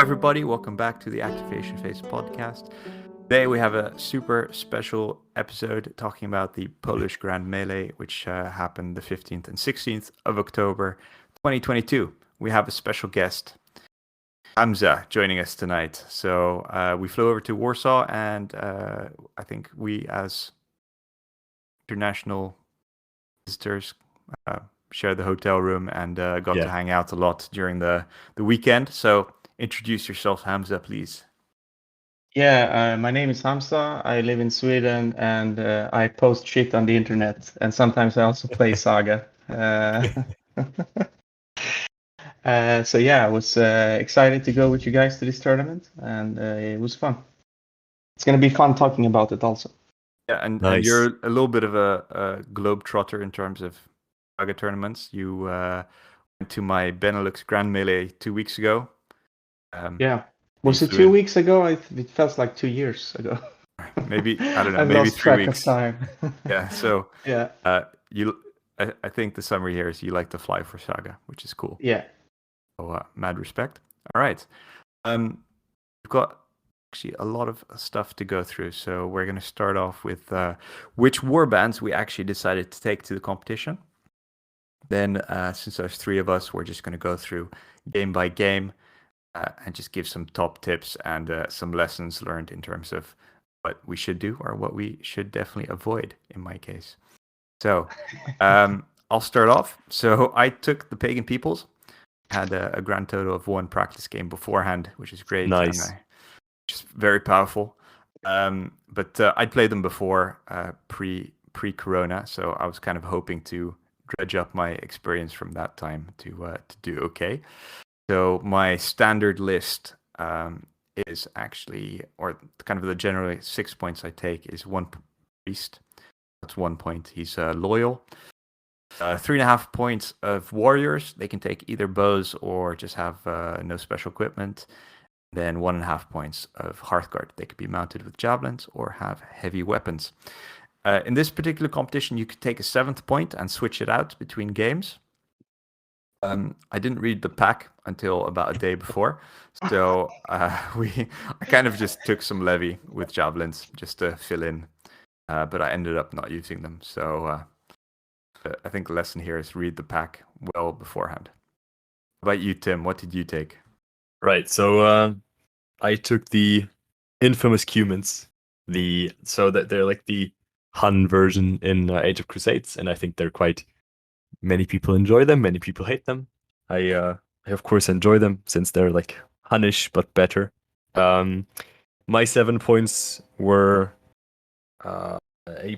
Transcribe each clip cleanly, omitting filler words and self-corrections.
everybody. Welcome back to the Activation Phase podcast. Today we have a super special episode talking about the Polish Grand Melee, which happened the 15th and 16th of October 2022. We have a special guest, Hamza, joining us tonight. So we flew over to Warsaw, and I think we, as international visitors, shared the hotel room and got to hang out a lot during the weekend. So introduce yourself, Hamza, please. Yeah, my name is Hamza. I live in Sweden, and I post shit on the internet, and sometimes I also play Saga. So yeah, I was excited to go with you guys to this tournament, and it was fun. It's gonna be fun talking about it also. Yeah, and you're a little bit of a globetrotter in terms of Saga tournaments. You went to my Benelux Grand Melee 2 weeks ago. Yeah. Was it 2 weeks ago? It felt like 2 years ago. Maybe, I don't know, I've maybe lost 3 track weeks. of time. Yeah, so yeah. I think the summary here is you like to fly for Saga, which is cool. Yeah. So mad respect. All right. We've got actually a lot of stuff to go through. So we're going to start off with which warbands we actually decided to take to the competition. Then, since there's 3 of us, we're just going to go through game by game and just give some top tips and some lessons learned in terms of what we should do or what we should definitely avoid in my case. So I'll start off. So I took the Pagan Peoples, had a grand total of 1 practice game beforehand, which is great. Nice. And which is very powerful. But I'd played them before pre-corona, so I was kind of hoping to dredge up my experience from that time to do okay. So my standard list is actually, or kind of the generally 6 points I take is 1 priest. That's 1 point. He's loyal. 3.5 points of warriors. They can take either bows or just have no special equipment. Then 1.5 points of Hearthguard. They could be mounted with javelins or have heavy weapons. In this particular competition, you could take a 7th point and switch it out between games. I didn't read the pack until about a day before, so I kind of just took some levy with javelins just to fill in, but I ended up not using them. So I think the lesson here is read the pack well beforehand. How about you, Tim? What did you take? Right, so I took the infamous Cumans, so that they're like the Hun version in Age of Crusades, and I think they're quite. Many people enjoy them, many people hate them. I of course enjoy them since they're like Hunnish but better. My 7 points were a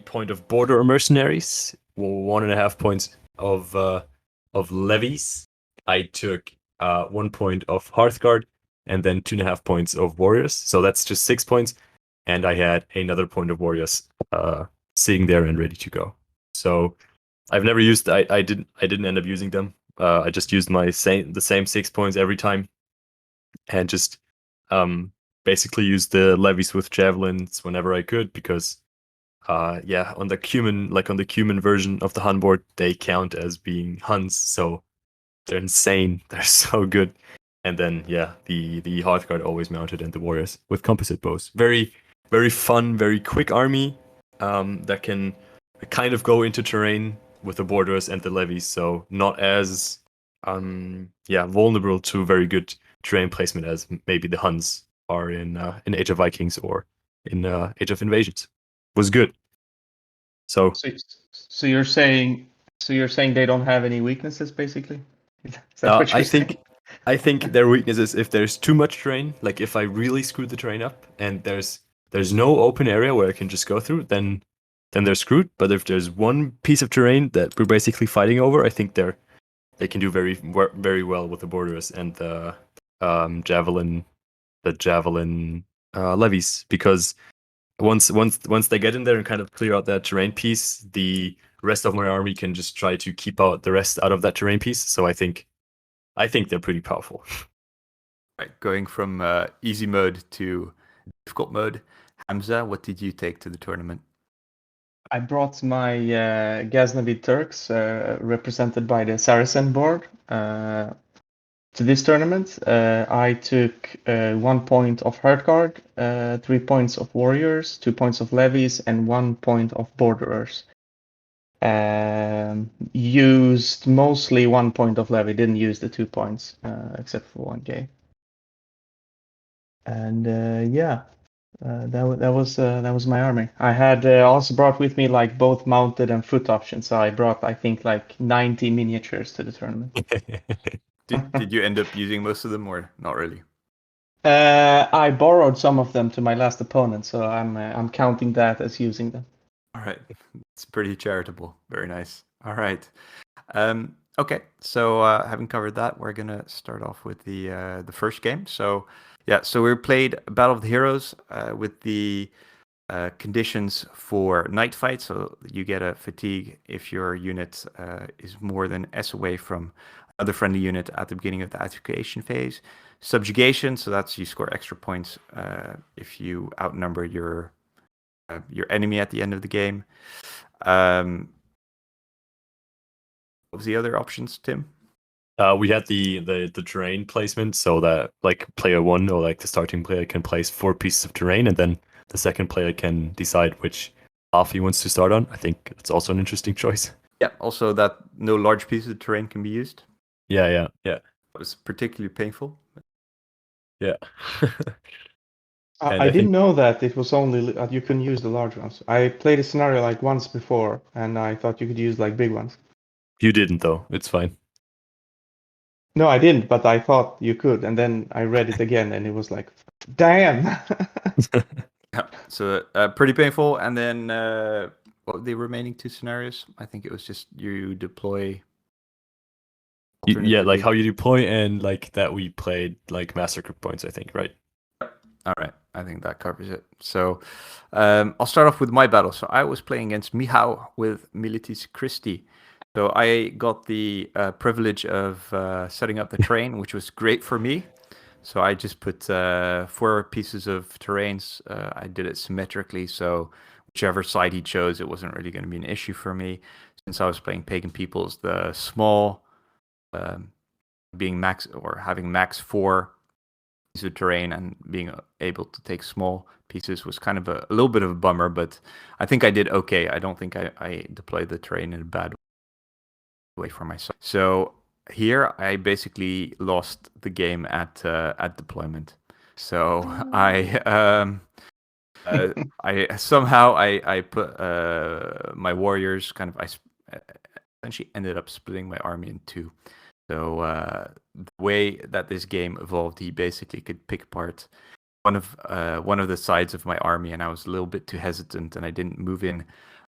point of border mercenaries, 1.5 points of levies. I took 1 point of Hearthguard, and then 2.5 points of warriors. So that's just 6 points, and I had another point of warriors sitting there and ready to go. So I've never used. I didn't end up using them. I just used the same 6 points every time, and just basically used the levies with javelins whenever I could, because on the Cuman version of the Hun board, they count as being Huns, so they're insane. They're so good. And then the Hearthguard always mounted, and the warriors with composite bows. Very, very fun, very quick army that can kind of go into terrain with the borders and the levies, so not as vulnerable to very good terrain placement as maybe the Huns are in Age of Vikings or in Age of Invasions. Was good. So you're saying they don't have any weaknesses, basically? Is that what you're saying? I think their weakness is if there's too much terrain, like if I really screw the terrain up and there's no open area where I can just go through, then they're screwed. But if there's one piece of terrain that we're basically fighting over, I think they can do very, very well with the borders and the javelin levies, because once they get in there and kind of clear out that terrain piece, the rest of my army can just try to keep out the rest out of that terrain piece. So I think they're pretty powerful. Right, going from easy mode to difficult mode. Hamza, what did you take to the tournament? I brought my Ghaznavid Turks, represented by the Saracen board, to this tournament, I took 1 point of Heart Guard, 3 points of Warriors, 2 points of Levies, and 1 point of Borderers. Used mostly 1 point of Levy, didn't use the 2 points, except for one game. And that was my army. I had also brought with me like both mounted and foot options, so I brought I think like 90 miniatures to the tournament. Did you end up using most of them or not really? I borrowed some of them to my last opponent, so I'm counting that as using them. All right, it's pretty charitable. Very nice. All right. Okay, so having covered that, we're gonna start off with the first game. So yeah, so we played Battle of the Heroes with the conditions for night fight. So you get a fatigue if your unit is more than S away from another friendly unit at the beginning of the activation phase. Subjugation, so that's you score extra points if you outnumber your enemy at the end of the game. What was the other options, Tim? We had the terrain placement, so that like player 1 or like the starting player can place 4 pieces of terrain, and then the second player can decide which half he wants to start on. I think it's also an interesting choice. Yeah, also that no large pieces of terrain can be used. Yeah. It was particularly painful. Yeah. I didn't know that it was only you can use the large ones. I played a scenario like once before, and I thought you could use like big ones. You didn't though. It's fine. No, I didn't, but I thought you could, and then I read it again, and it was like, damn. Yeah, so pretty painful. And then what were the remaining 2 scenarios? I think it was just you deploy. Yeah, like how you deploy and like that we played like massacre points, I think, right? All right, I think that covers it. So I'll start off with my battle. So I was playing against Michał with Militis Christi. So I got the privilege of setting up the terrain, which was great for me. So I just put 4 pieces of terrains. I did it symmetrically, so whichever side he chose, it wasn't really going to be an issue for me. Since I was playing Pagan Peoples, the small being max or having max 4 pieces of terrain and being able to take small pieces was kind of a little bit of a bummer, but I think I did okay. I don't think I deployed the terrain in a bad way for myself. So here I basically lost the game at deployment. So I somehow I put my warriors kind of I essentially ended up splitting my army in 2. So the way that this game evolved, he basically could pick apart one of the sides of my army, and I was a little bit too hesitant, and I didn't move in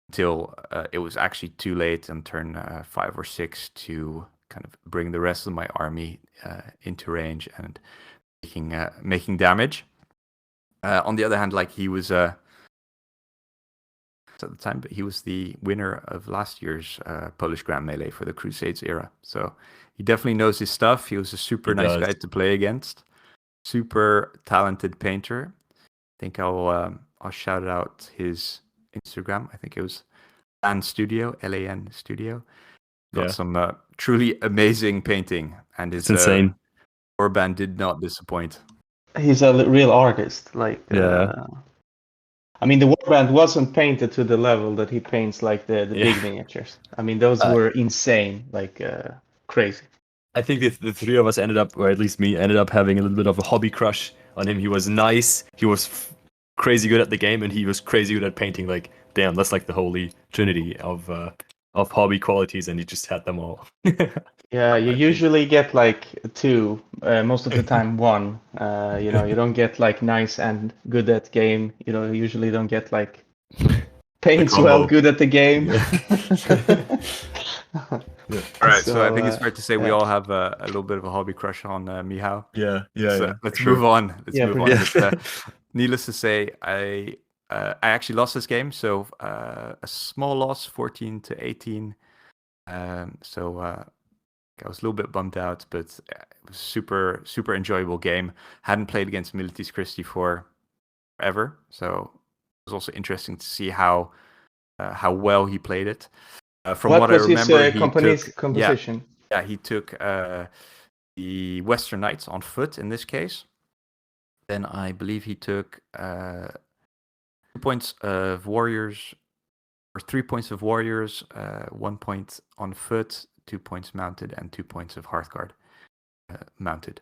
until it was actually too late on turn 5 or 6 to kind of bring the rest of my army into range and making damage. On the other hand, like he was at the time, but he was the winner of last year's Polish Grand Melee for the Crusades era. So he definitely knows his stuff. He was a super nice guy to play against. Super talented painter. I think I'll shout out his Instagram. I think it was LAN Studio, LAN Studio. Got some truly amazing painting, and his insane. Warband did not disappoint. He's a real artist. Like, I mean, the Warband wasn't painted to the level that he paints like the big miniatures. I mean, those were insane, like crazy. I think the 3 of us ended up, or at least me, ended up having a little bit of a hobby crush on him. He was nice. He was crazy good at the game, and he was crazy good at painting. Like, damn, that's like the holy trinity of hobby qualities, and he just had them all. Yeah, you usually get like 2, most of the time 1. You know, you don't get like nice and good at game. You know, you usually don't get like paints well, good at the game. All right, so I think it's fair to say we all have a little bit of a hobby crush on Michał. Yeah. Let's move on. But, needless to say, I actually lost this game, so a small loss, 14-18. So I was a little bit bummed out, but it was super enjoyable game. Hadn't played against Militis Christi forever, so it was also interesting to see how well he played it. From what I remember, his composition? He took the Western Knights on foot in this case. Then I believe he took 2 points of warriors, or 3 points of warriors, 1 point on foot, 2 points mounted, and 2 points of Hearthguard mounted.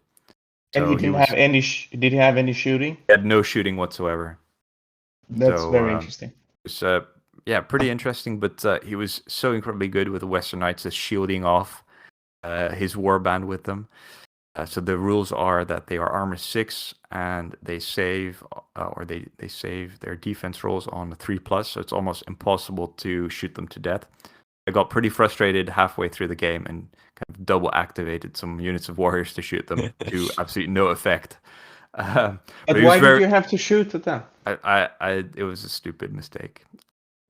And he didn't have any. Did he have any shooting? He had no shooting whatsoever. That's very interesting. It was pretty interesting. But he was so incredibly good with the Western Knights, just shielding off his warband with them. So the rules are that they are armor 6 and they save they save their defense rolls on a 3+, so it's almost impossible to shoot them to death. I got pretty frustrated halfway through the game and kind of double activated some units of warriors to shoot them to absolutely no effect. But why did you have to shoot at them? It was a stupid mistake.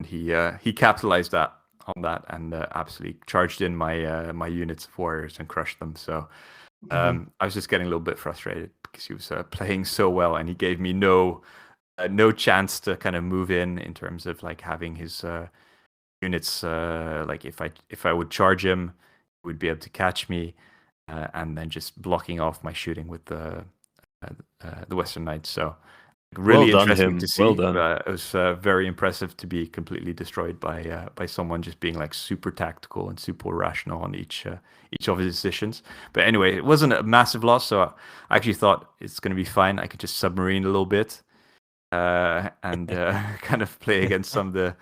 He capitalized on that and absolutely charged in my units of warriors and crushed them. So I was just getting a little bit frustrated because he was playing so well, and he gave me no chance to kind of move in terms of like having his units. Like if I would charge him, he would be able to catch me, and then just blocking off my shooting with the Western Knights. So really interesting to see. Well done. It was very impressive to be completely destroyed by someone just being like super tactical and super rational on each of his decisions. But anyway, it wasn't a massive loss, so I actually thought it's going to be fine. I could just submarine a little bit and kind of play against some of the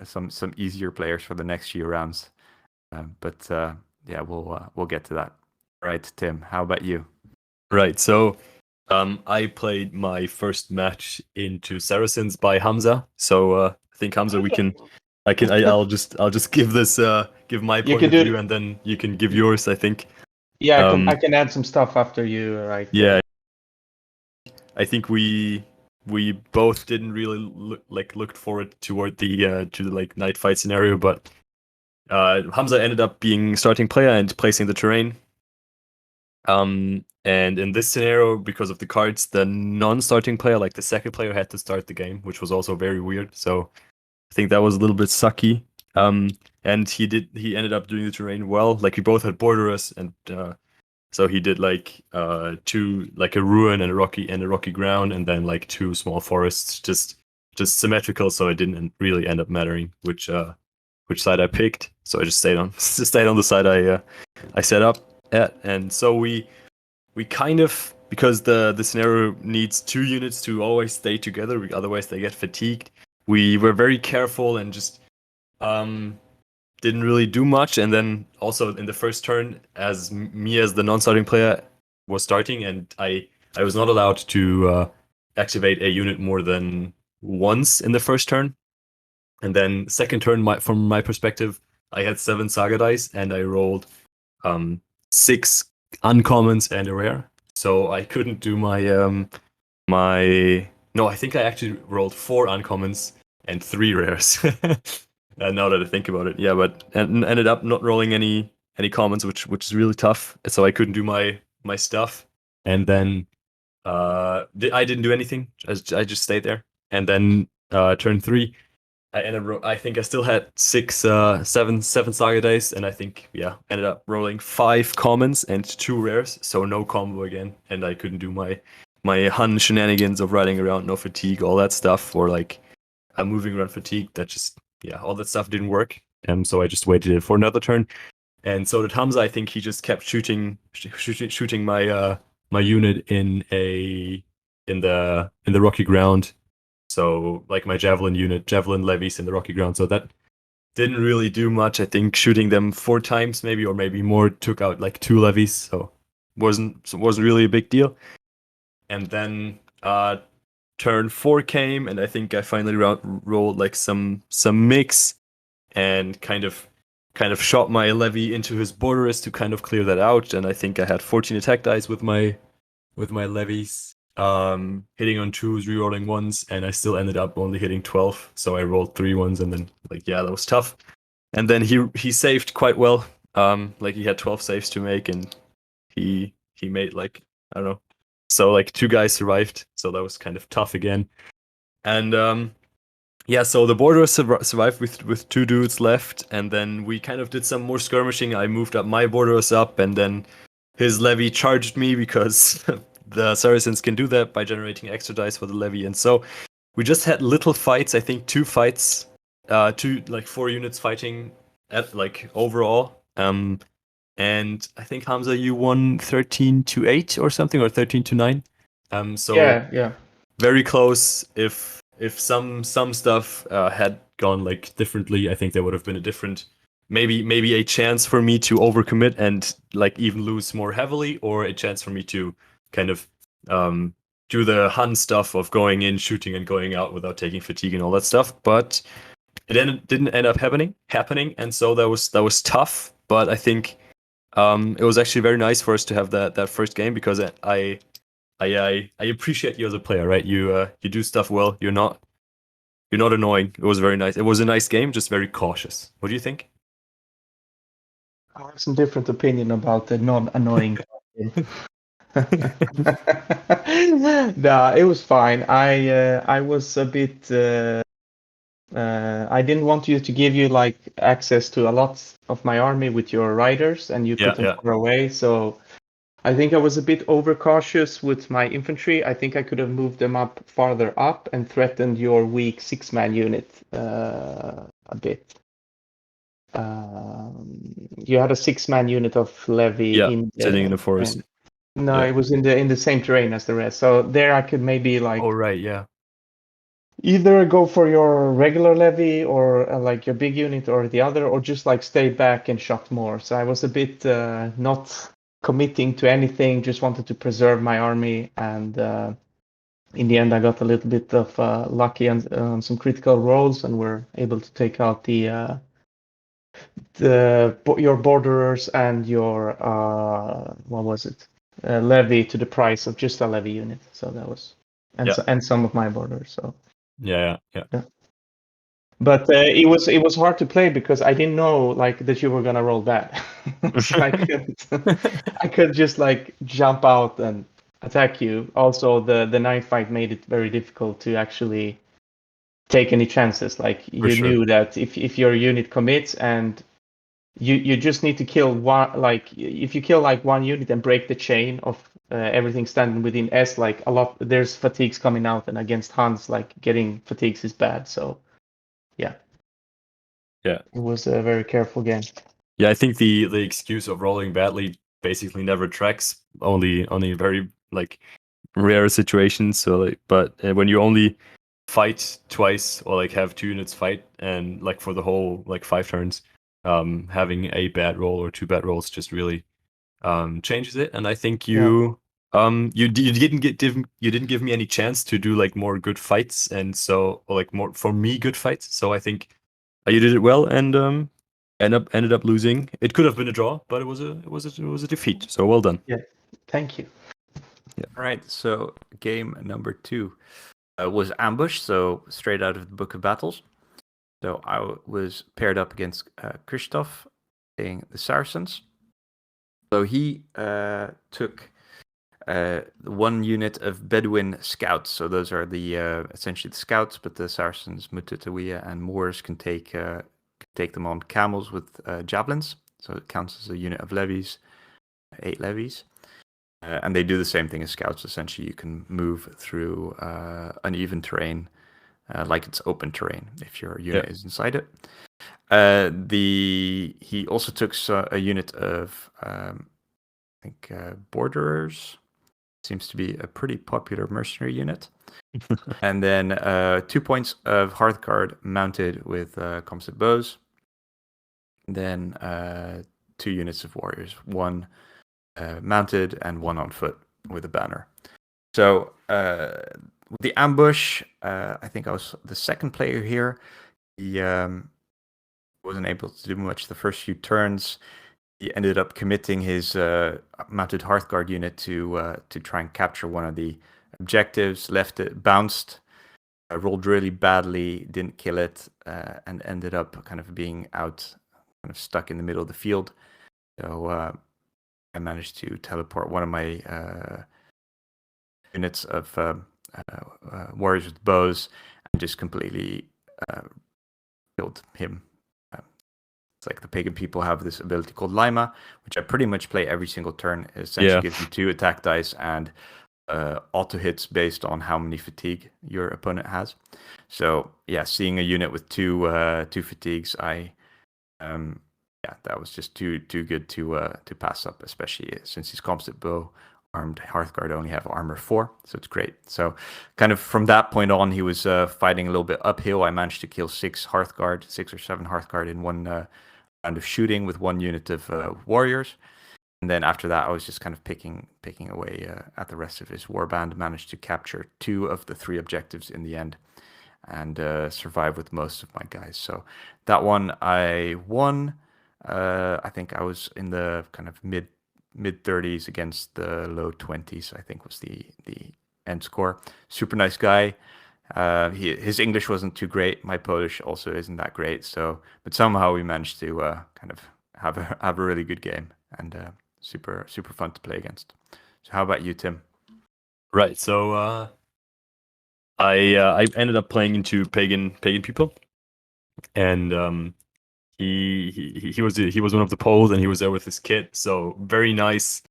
some easier players for the next few rounds. But we'll get to that. All right, Tim, how about you? Right, so I played my first match into Saracens by Hamza. So I think Hamza, I'll just give my point of view, and then you can give yours, I think. Yeah, I can add some stuff after you, right? Yeah, I think we both didn't really looked forward toward the to the like night fight scenario, but Hamza ended up being starting player and placing the terrain. And in this scenario, because of the cards, the non-starting player, like the second player, had to start the game, which was also very weird. So I think that was a little bit sucky. And he ended up doing the terrain well. Like we both had borderers, and so he did like two, like a ruin and a rocky ground, and then like 2 small forests, just symmetrical. So it didn't really end up mattering which side I picked. So I just stayed on the side I set up at. And so we kind of, because the scenario needs 2 units to always stay together, otherwise they get fatigued. We were very careful and just didn't really do much. And then also in the first turn, as the non-starting player was starting, and I was not allowed to activate a unit more than once in the first turn. And then second turn, from my perspective, I had 7 Saga dice and I rolled 6 uncommons and a rare. So I couldn't do I think I actually rolled 4 uncommons and 3 rares. Now that I think about it, yeah, but ended up not rolling any commons, which is really tough. So I couldn't do my stuff, and then I didn't do anything. I just stayed there, and then turn 3, I think I still had 7 Saga dice, and I think ended up rolling 5 commons and 2 rares, so no combo again, and I couldn't do my Hun shenanigans of riding around, no fatigue, all that stuff, or like moving around fatigue. That just all that stuff didn't work, and so I just waited for another turn, and so did Hamza. I think he just kept shooting my unit in the rocky ground. So like my javelin levies in the rocky ground. So that didn't really do much. I think shooting them 4 times maybe, or maybe more, took out like 2 levies. So wasn't really a big deal. And then turn 4 came, and I think I finally rolled like some mix, and kind of shot my levy into his borderers to kind of clear that out. And I think I had 14 attack dice with my levies. Hitting on 2s, rerolling 1s, and I still ended up only hitting 12. So I rolled 3 1s, and then that was tough. And then he saved quite well. Like he had 12 saves to make, and he made like, I don't know. So like 2 guys survived, so that was kind of tough again. And so the border survived with 2 dudes left, and then we kind of did some more skirmishing. I moved up my borderers up, and then his levy charged me because the Saracens can do that by generating extra dice for the levy, and so we just had little fights. I think 2 fights, 4 units fighting at like overall. And I think Hamza, you won 13-8 or something, or 13-9. So Yeah. very close. If some stuff had gone like differently, I think there would have been a different, maybe a chance for me to overcommit and like even lose more heavily, or a chance for me to kind of do the Hun stuff of going in, shooting, and going out without taking fatigue and all that stuff. But it didn't end up happening, and so that was tough. But I think it was actually very nice for us to have that first game, because I appreciate you as a player, right? You do stuff well. You're not annoying. It was very nice. It was a nice game, just very cautious. What do you think? I have some different opinion about the non-annoying. Nah, it was fine. I was a bit. I didn't want you to give you like access to a lot of my army with your riders, and you put them far away. So I think I was a bit overcautious with my infantry. I think I could have moved them up farther up and threatened your weak 6-man unit a bit. You had a 6-man unit of levy sitting in the forest. No, it was in the same terrain as the rest. So there I could maybe like. Oh right, yeah. Either go for your regular levy or like your big unit or the other, or just like stay back and shot more. So I was a bit not committing to anything, just wanted to preserve my army. And in the end, I got a little bit of lucky on some critical rolls, and were able to take out your borderers and your what was it, levy to the price of just a levy unit. So that was and some of my borders. So. Yeah. But it was hard to play because I didn't know like that you were gonna roll bad. So I could just like jump out and attack you. Also, the knife fight made it very difficult to actually take any chances. Like you knew that if your unit commits and you just need to kill one, like if you kill like one unit and break the chain of everything standing within S, like there's fatigues coming out, and against Huns, like getting fatigues is bad. So yeah, it was a very careful game. Yeah, I think the excuse of rolling badly basically never tracks. Only very like rare situations. So like, but when you only fight twice, or like have 2 units fight, and like for the whole like 5 turns, having a bad roll or 2 bad rolls just really changes it. And I think you didn't give me any chance to do like more good fights, and so, or like more for me good fights. So I think you did it well, and ended up losing. It could have been a draw, but it was a defeat. So well done. Yeah, thank you. Yeah. All right. So game number 2 was Ambush. So straight out of the Book of Battles. So I was paired up against Christoph, playing the Saracens. So he took 1 unit of Bedouin scouts. So those are the essentially the scouts, but the Saracens, Mutatawiya and Moors can take them on camels with javelins. So it counts as a unit of levies, 8 levies. And they do the same thing as scouts. Essentially, you can move through uneven terrain like it's open terrain if your unit is inside it. He also took a unit of borderers. Seems to be a pretty popular mercenary unit. And then 2 points of Hearthguard mounted with composite bows. And then 2 units of warriors, 1 mounted and 1 on foot with a banner. So with the ambush, I think I was the second player here. He wasn't able to do much the first few turns. He ended up committing his mounted Hearthguard unit to try and capture one of the objectives. Left it, bounced, rolled really badly, didn't kill it, and ended up kind of being out, kind of stuck in the middle of the field. So I managed to teleport one of my units of warriors with bows and just completely killed him. It's like the pagan people have this ability called Lima, which I pretty much play every single turn. It essentially gives you 2 attack dice and auto hits based on how many fatigue your opponent has. So yeah, seeing a unit with two fatigues, that was just too good to pass up, especially since he's composite bow. Armed Hearthguard only have armor 4, so it's great. So kind of from that point on, he was fighting a little bit uphill. I managed to kill 6 or 7 Hearthguard in one round of shooting with 1 unit of warriors. And then after that, I was just kind of picking away at the rest of his warband. Managed to capture 2 of the 3 objectives in the end, and survive with most of my guys. So that one I won. I think I was in the kind of mid 30s against the low 20s. I think was the end score. Super nice guy. His English wasn't too great. My Polish also isn't that great. So, but somehow we managed to kind of have a really good game, and super fun to play against. So, how about you, Tim? Right. So I ended up playing into pagan people, and he was one of the Poles, and he was there with his kid. So very nice.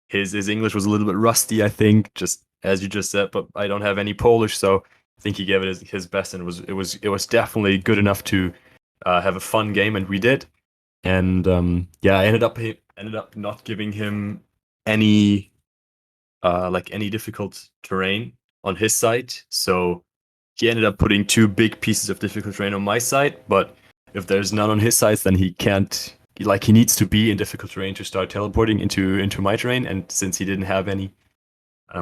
His English was a little bit rusty, I think, just as you just said, but I don't have any Polish, so I think he gave it his best, and it was definitely good enough to have a fun game, and we did. And I ended up not giving him any any difficult terrain on his side, so he ended up putting 2 big pieces of difficult terrain on my side. But if there's none on his side, then he can't. He needs to be in difficult terrain to start teleporting into my terrain, and since he didn't have any, I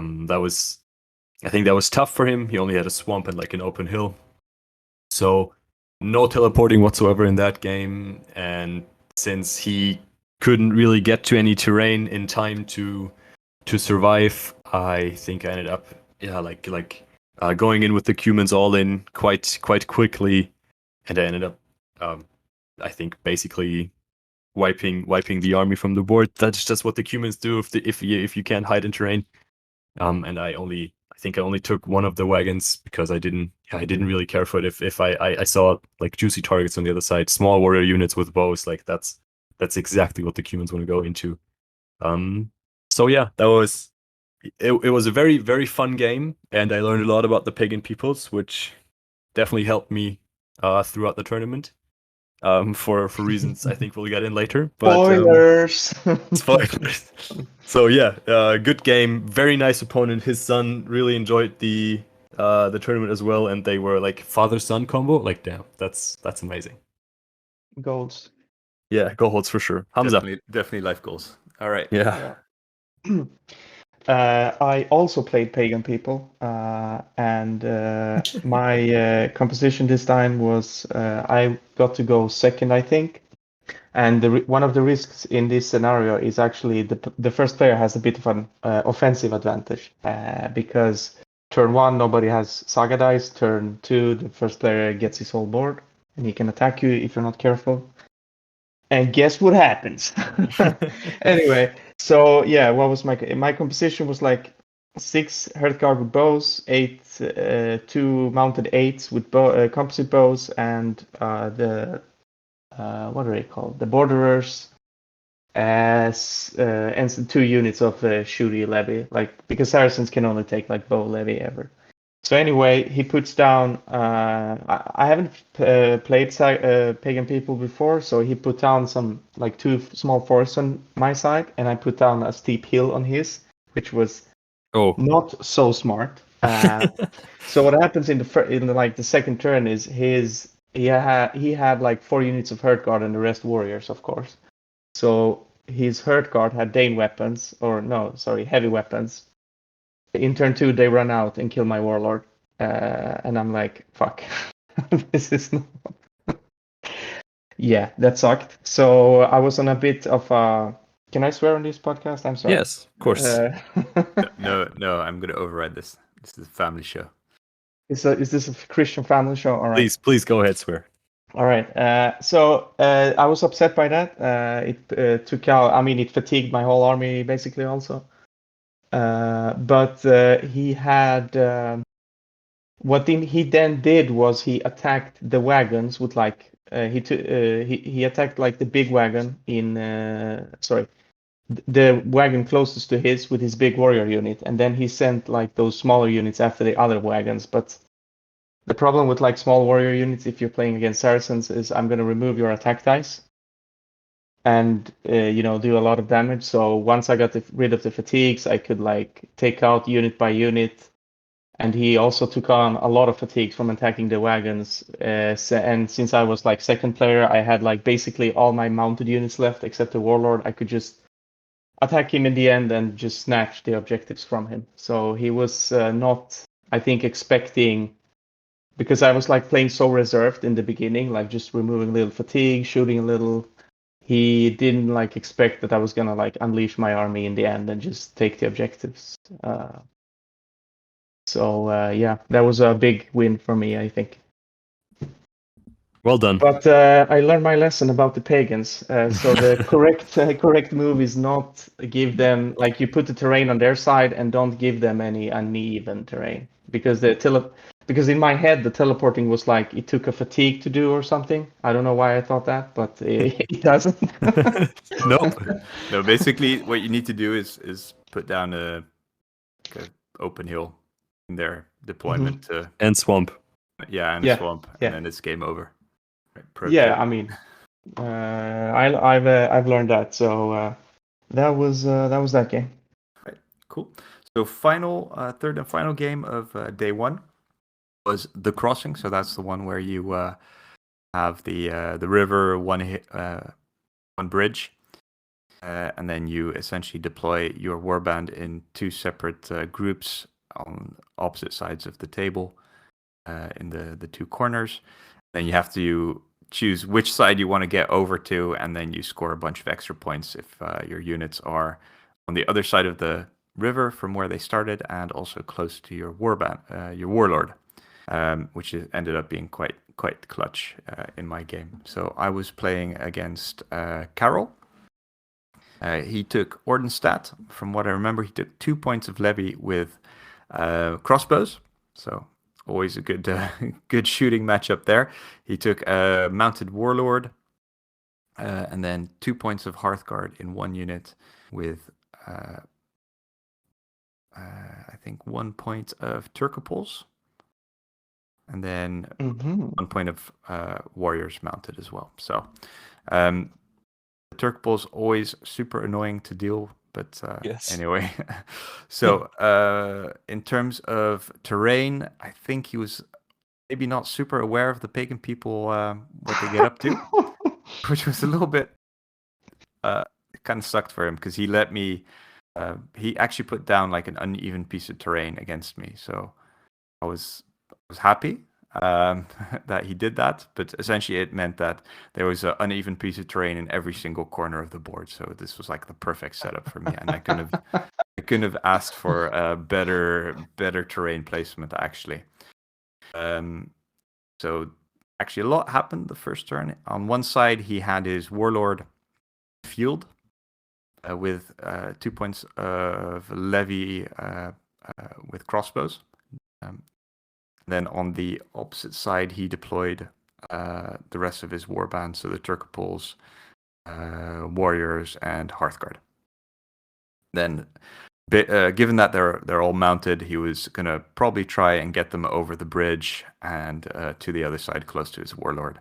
think that was tough for him. He only had a swamp and like an open hill, so no teleporting whatsoever in that game. And since he couldn't really get to any terrain in time to survive, I think I ended up going in with the Cumans all in quite quickly, and I ended up I think basically wiping the army from the board. That's just what the Cumans do if you can't hide in terrain. And I think I only took 1 of the wagons because I didn't really care for it. If I saw like juicy targets on the other side, small warrior units with bows, like that's exactly what the Cumans want to go into. So yeah, it was a very, very fun game, and I learned a lot about the pagan peoples, which definitely helped me throughout the tournament. For reasons I think we'll get in later. But spoilers. Spoilers. So yeah, good game. Very nice opponent. His son really enjoyed the tournament as well, and they were like father-son combo. Like, damn, that's amazing. Goals. Yeah, goal holds for sure. Hamza. Definitely life goals. All right. Yeah. I also played pagan people, and my composition this time was I got to go second, I think. And one of the risks in this scenario is actually the first player has a bit of an offensive advantage, because turn 1 nobody has Saga dice, turn 2 the first player gets his whole board, and he can attack you if you're not careful. And guess what happens? Anyway, so yeah, what was my composition was like 6 Hearthguard with bows, 8 2 mounted 8s with composite bows, and the what are they called? The borderers, and 2 units of shooty levy, like because Saracens can only take like bow levy ever. So anyway, he puts down. I haven't played pagan people before, so he put down some like 2 small forests on my side, and I put down a steep hill on his, which was not so smart. So what happens in the second turn is he had like 4 units of Hearthguard and the rest warriors, of course. So his Hearthguard had Dane weapons, heavy weapons. In turn 2, they run out and kill my warlord, and I'm like, fuck, this is not. Yeah, that sucked. So I was on a bit of a. Can I swear on this podcast? I'm sorry. Yes, of course. No, I'm gonna override this. This is a family show. Is this a Christian family show? All right. Please go ahead, swear. All right. So I was upset by that. It took out. I mean, it fatigued my whole army basically also. But he had what he then did was he attacked the wagons with like he attacked like the big wagon in the wagon closest to his with his big warrior unit, and then he sent like those smaller units after the other wagons. But the problem with like small warrior units, if you're playing against Saracens, is I'm gonna remove your attack dice and do a lot of damage. So once I got rid of the fatigues, I could like take out unit by unit. And he also took on a lot of fatigue from attacking the wagons. And since I was like second player, I had like basically all my mounted units left except the warlord. I could just attack him in the end and just snatch the objectives from him. So he was not, I think, expecting, because I was like playing so reserved in the beginning, like just removing a little fatigue, shooting a little. He didn't like expect that I was gonna like unleash my army in the end and just take the objectives. Yeah, that was a big win for me, I think. Well done. But I learned my lesson about the pagans. So the correct move is not give them, like, you put the terrain on their side and don't give them any uneven terrain, because because in my head the teleporting was like it took a fatigue to do or something. I don't know why I thought that, but it doesn't. Nope. No, basically what you need to do is put down a open hill in their deployment and swamp. and swamp, and then it's game over. Right, yeah, I mean, I've learned that. So that was that game. Right, cool. So third and final game of day one was The Crossing. So that's the one where you have the river, one bridge, and then you essentially deploy your warband in two separate groups on opposite sides of the table in the two corners. Then you have to choose which side you want to get over to, and then you score a bunch of extra points if your units are on the other side of the river from where they started, and also close to your your warlord, which ended up being quite clutch in my game. So I was playing against Carol. He took Ordenstadt. From what I remember, he took 2 points of levy with crossbows. So always a good shooting matchup there. He took a mounted warlord, and then 2 points of Hearthguard in one unit with, I think, 1 point of Turcopoles, and then 1 point of warriors mounted as well. So the Turcopoles always super annoying to deal. But yes. Anyway, so in terms of terrain, I think he was maybe not super aware of the pagan people, what they get up to, which was a little bit kind of sucked for him, because he let me, he actually put down like an uneven piece of terrain against me. So I was happy that he did that, but essentially it meant that there was an uneven piece of terrain in every single corner of the board. So this was like the perfect setup for me, and I couldn't have asked for a better terrain placement actually. So actually a lot happened the first turn. On one side he had his warlord field with 2 points of levy with crossbows. Then on the opposite side, he deployed the rest of his warband, so the Turcopoles, warriors, and Hearthguard. Then, given that they're all mounted, he was gonna probably try and get them over the bridge and to the other side, close to his warlord,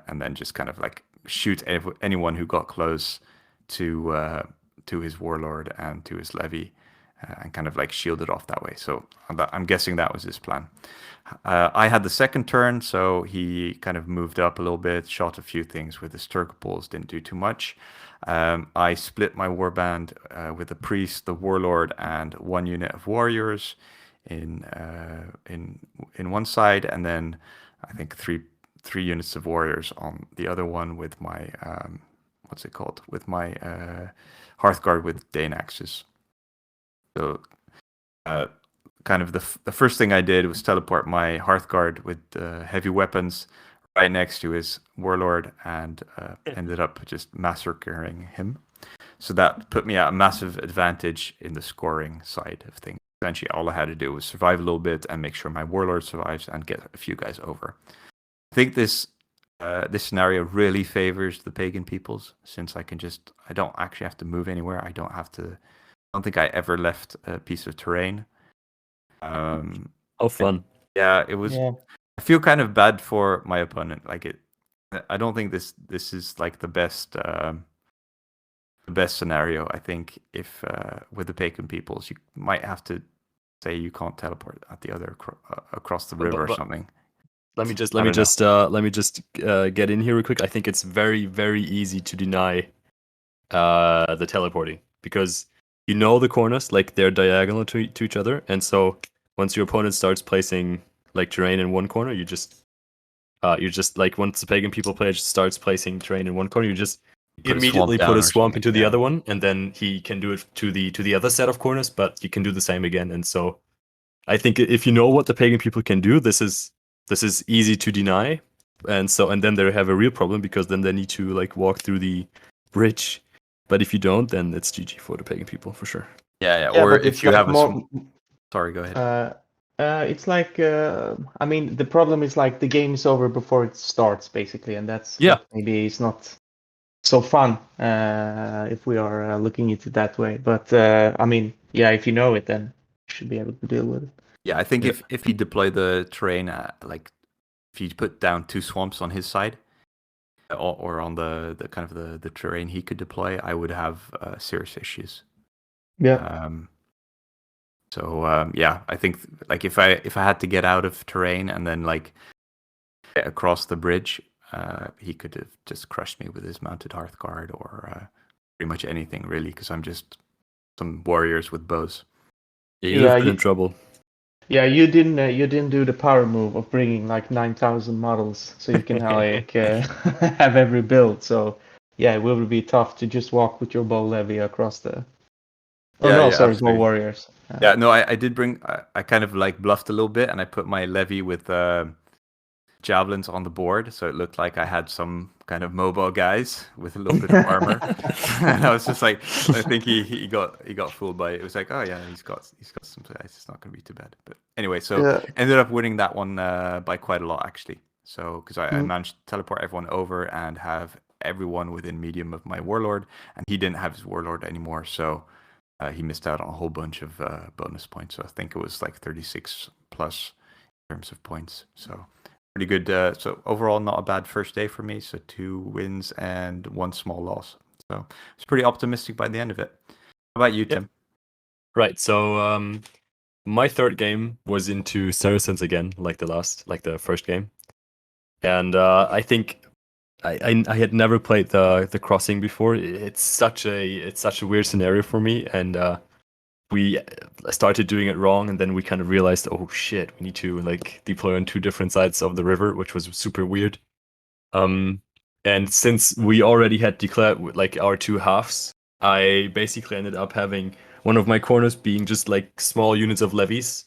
and then just kind of like shoot anyone who got close to his warlord and to his levy. And kind of like shield it off that way. So I'm guessing that was his plan. I had the second turn, so he kind of moved up a little bit, shot a few things with his Turcopoles, didn't do too much. I split my warband with the priest, the warlord, and one unit of warriors in one side, and then I think three units of warriors on the other one with my what's it called? With my Hearthguard with Dane axes. So, kind of the first thing I did was teleport my Hearthguard with heavy weapons right next to his warlord, and ended up just massacring him. So that put me at a massive advantage in the scoring side of things. Essentially, all I had to do was survive a little bit and make sure my warlord survives and get a few guys over. I think this This scenario really favors the pagan peoples since I don't actually have to move anywhere. I don't think I ever left a piece of terrain. Oh, fun. Yeah, it was. Yeah. I feel kind of bad for my opponent. I don't think this is like the best scenario. I think if with the pagan peoples, you might have to say you can't teleport at the other across the river or something. Let me just get in here real quick. I think it's very, very easy to deny the teleporting because you know the corners, like they're diagonal to each other, and so once your opponent starts placing like terrain in one corner, you're just like once the pagan people player starts placing terrain in one corner, you just immediately put a swamp into the other one, and then he can do it to the other set of corners, but you can do the same again. And so I think if you know what the pagan people can do, this is easy to deny, and then they have a real problem because then they need to like walk through the bridge. But if you don't, then it's GG for the pagan people for sure. Yeah. Or if you have sorry, go ahead. It's like I mean, the problem is like the game is over before it starts, basically, and that's maybe it's not so fun if we are looking at it that way. But I mean, yeah, if you know it, then you should be able to deal with it. Yeah, I think if you deploy the terrain, like if you put down 2 swamps on his side, or on the kind of the terrain he could deploy, I would have serious issues. Yeah. So yeah, I think like if I had to get out of terrain and then like get across the bridge, he could have just crushed me with his mounted Hearthguard or pretty much anything really, because I'm just some warriors with bows. Yeah, you're in trouble. Yeah, you didn't do the power move of bringing like 9,000 models, so you can like have every build. So yeah, it will be tough to just walk with your bow levy across the. Oh no, sorry, absolutely. bow warriors. Yeah, no, I did bring. I kind of like bluffed a little bit, and I put my levy with javelins on the board, so it looked like I had some kind of mobile guys with a little bit of armor. And I was just like, I think he got fooled by it. It was like, oh yeah, he's got some guys. It's not going to be too bad. But anyway, so ended up winning that one by quite a lot actually. So because I managed to teleport everyone over and have everyone within medium of my warlord, and he didn't have his warlord anymore, so he missed out on a whole bunch of bonus points. So I think it was like 36 plus in terms of points. So pretty good. So overall, not a bad first day for me. So 2 wins and 1 small loss. So I was pretty optimistic by the end of it. How about you, Tim? Right. So my third game was into Saracens again, like the first game, and I think I had never played the crossing before. It's such a weird scenario for me, and we started doing it wrong, and then we kind of realized, oh shit, we need to like deploy on 2 different sides of the river, which was super weird. And since we already had declared like our 2 halves, I basically ended up having one of my corners being just like small units of levies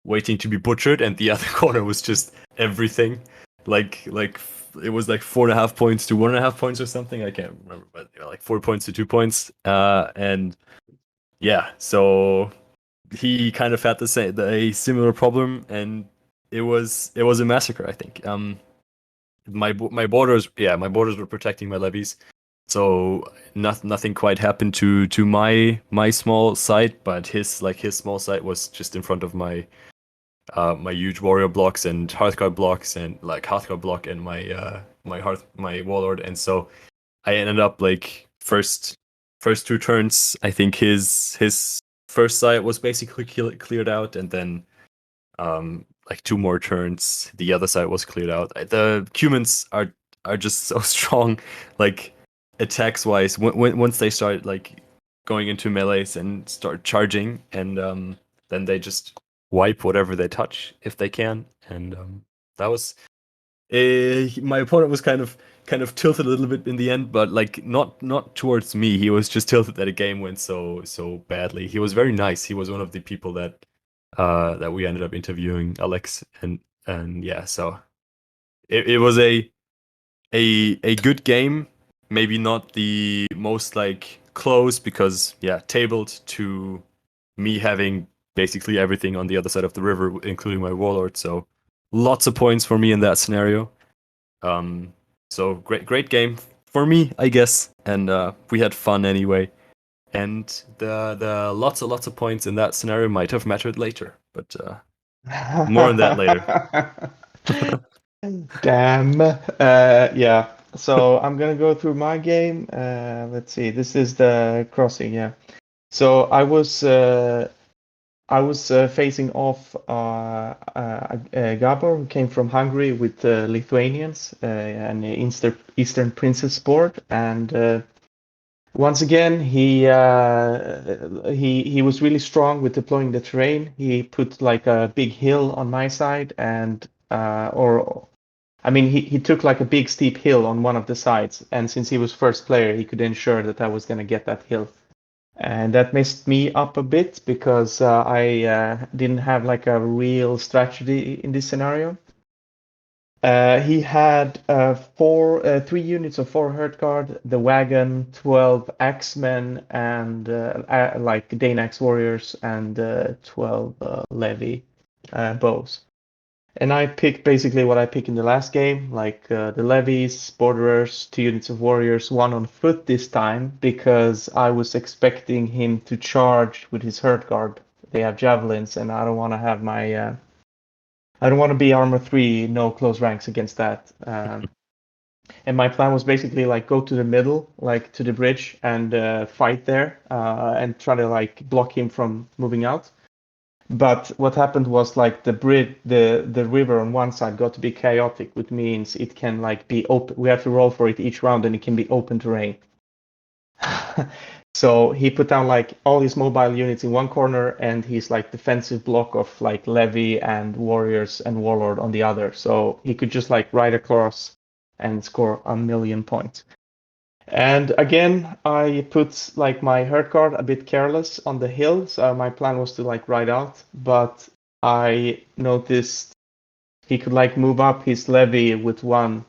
waiting to be butchered, and the other corner was just everything. Like it was like 4.5 points to 1.5 points or something. I can't remember, but like 4 points to 2 points. And yeah, so he kind of had a similar problem, and it was a massacre, I think. My borders were protecting my levies, so nothing quite happened to my small site, but his small site was just in front of my my huge warrior blocks and Hearthguard blocks, and like Hearthguard block and my warlord, and so I ended up like first 2 turns. I think his first site was basically cleared out, and then like 2 more turns the other side was cleared out. The humans are just so strong, like attacks wise. Once they start like going into melees and start charging, and then they just wipe whatever they touch if they can. And that was my opponent was kind of tilted a little bit in the end, but like not towards me. He was just tilted that a game went so badly. He was very nice. He was one of the people that we ended up interviewing, Alex, and yeah, so it was a good game. Maybe not the most like close, because yeah, tabled to me having basically everything on the other side of the river, including my warlord. So lots of points for me in that scenario. So great game for me, I guess, and we had fun anyway. And the lots of points in that scenario might have mattered later, but more on that later. Damn. Yeah. So I'm gonna go through my game. Let's see. This is the crossing. Yeah. So I was facing off Gabor, who came from Hungary, with Lithuanians, an Eastern Princess board, and once again he was really strong with deploying the terrain. He put like a big hill on my side, and or I mean he took like a big steep hill on one of the sides, and since he was first player, he could ensure that I was gonna get that hill. And that messed me up a bit because I didn't have like a real strategy in this scenario. He had 3 units of 4 herd guard, the wagon, 12 axemen, and like Danax warriors, and 12 levy bows. And I picked basically what I picked in the last game, like the levies, borderers, 2 units of warriors, 1 on foot this time, because I was expecting him to charge with his herd guard. They have javelins, and I don't want to have my I don't want to be armor 3, no close ranks against that. And my plan was basically like go to the middle, like to the bridge, and fight there, and try to like block him from moving out. But what happened was like the bridge, the river on one side got to be chaotic, which means it can like be open. We have to roll for it each round, and it can be open terrain. So he put down like all his mobile units in one corner, and his like defensive block of like levy and warriors and warlord on the other. So he could just like ride across and score a million points. And again, I put like my herd guard a bit careless on the hill, so my plan was to like ride out, but I noticed he could like move up his levy with one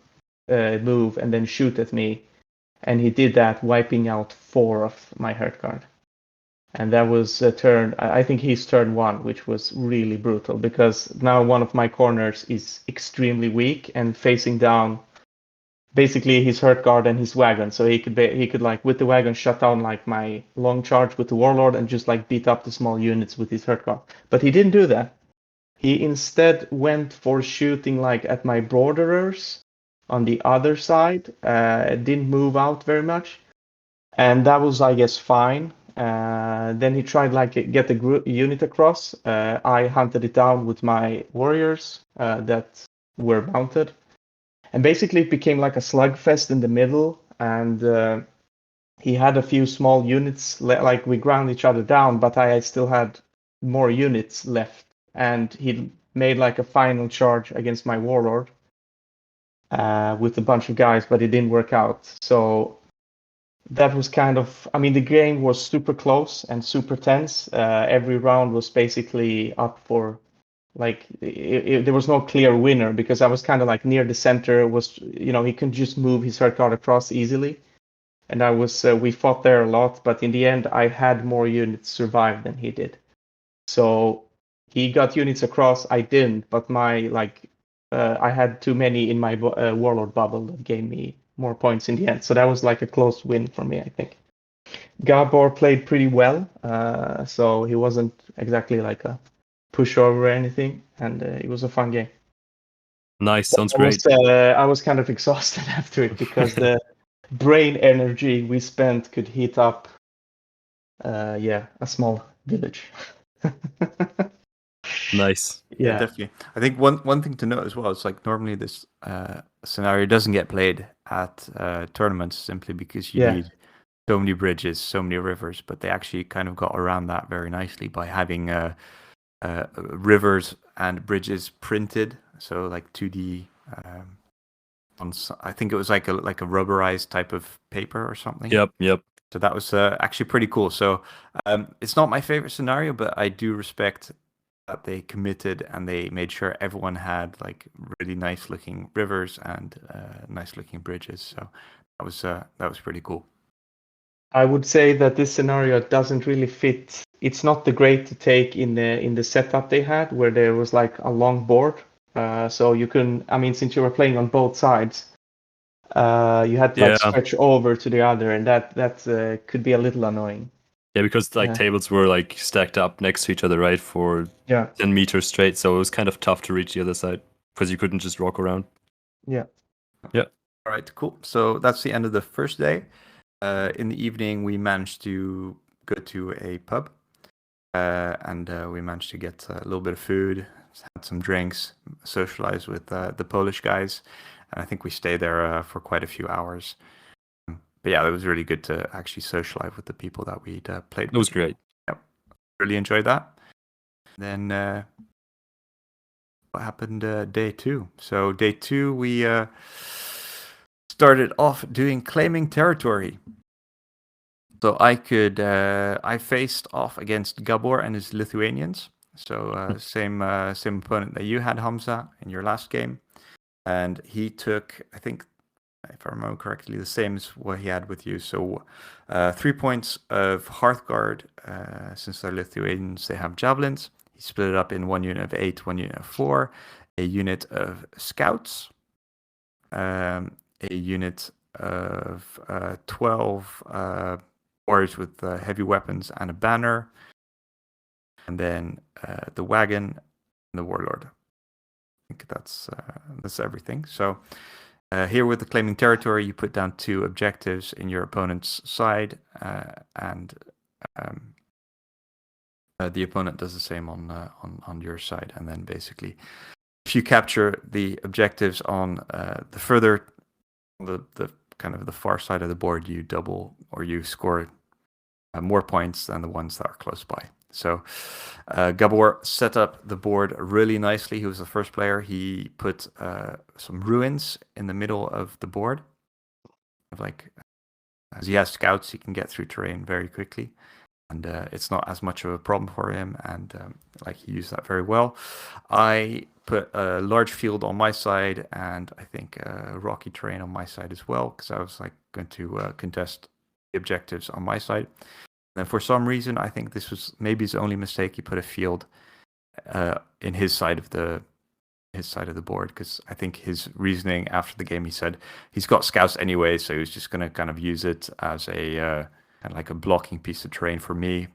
move and then shoot at me, and he did that, wiping out 4 of my herd guard. And that was a turn, I think he's turn 1, which was really brutal, because now one of my corners is extremely weak and facing down basically his herd guard and his wagon, so he could like with the wagon shut down like my long charge with the warlord and just like beat up the small units with his herd guard. But he didn't do that. He instead went for shooting like at my borderers on the other side. Didn't move out very much, and that was, I guess, fine. Then he tried like get the unit across. I hunted it down with my warriors that were mounted. And basically, it became like a slugfest in the middle, and he had a few small units, like we ground each other down, but I still had more units left. And he made like a final charge against my warlord with a bunch of guys, but it didn't work out. So that was kind of, I mean, the game was super close and super tense. Every round was basically up for like there was no clear winner, because I was kind of like near the center. Was, you know, he can just move his herd guard across easily, and I was we fought there a lot, but in the end I had more units survive than he did. So he got units across, I didn't, but my like I had too many in my warlord bubble that gave me more points in the end. So that was like a close win for me, I think. Gabor played pretty well, so he wasn't exactly like a pushover or anything, and it was a fun game. Nice, sounds great. I was kind of exhausted after it, because the brain energy we spent could heat up, a small village. Nice. Yeah, definitely. I think one thing to note as well is like normally this scenario doesn't get played at tournaments simply because you need so many bridges, so many rivers, but they actually kind of got around that very nicely by having rivers and bridges printed, so like 2D. I think it was like a rubberized type of paper or something. Yep. So that was actually pretty cool. So it's not my favorite scenario, but I do respect that they committed and they made sure everyone had like really nice looking rivers and nice looking bridges. So that was pretty cool. I would say that this scenario doesn't really fit. It's not the great to take in the setup they had, where there was like a long board. So you can, I mean, since you were playing on both sides, you had to like stretch over to the other, and that could be a little annoying. Yeah, because like tables were like stacked up next to each other, right, for 10 meters straight, so it was kind of tough to reach the other side because you couldn't just walk around. Yeah. Yeah. All right, cool. So that's the end of the first day. In the evening, we managed to go to a pub, and we managed to get a little bit of food, had some drinks, socialize with the Polish guys, and I think we stayed there for quite a few hours. But yeah, it was really good to actually socialize with the people that we'd played with. It was great. Yep. Really enjoyed that. Then what happened day 2? So day 2, we started off doing claiming territory. So I faced off against Gabor and his Lithuanians. So same opponent that you had, Hamza, in your last game. And he took, I think, if I remember correctly, the same as what he had with you. So 3 points of Hearthguard, since they're Lithuanians, they have javelins. He split it up in 1 unit of 8, 1 unit of 4, a unit of scouts, a unit of 12 warriors with heavy weapons and a banner, and then the wagon and the warlord. I think that's everything. So here with the claiming territory, you put down 2 objectives in your opponent's side, and the opponent does the same on your side. And then basically, if you capture the objectives on the kind of the far side of the board, you double or you score more points than the ones that are close by. So Gabor set up the board really nicely. He was the first player. He put some ruins in the middle of the board. Like, as he has scouts, he can get through terrain very quickly, and it's not as much of a problem for him. And like, he used that very well. I put a large field on my side, and I think rocky terrain on my side as well, because I was like going to contest the objectives on my side. And for some reason, I think this was maybe his only mistake. He put a field in his side of the board, because I think his reasoning after the game, he said he's got scouts anyway, so he was just going to kind of use it as a kind of like a blocking piece of terrain for me,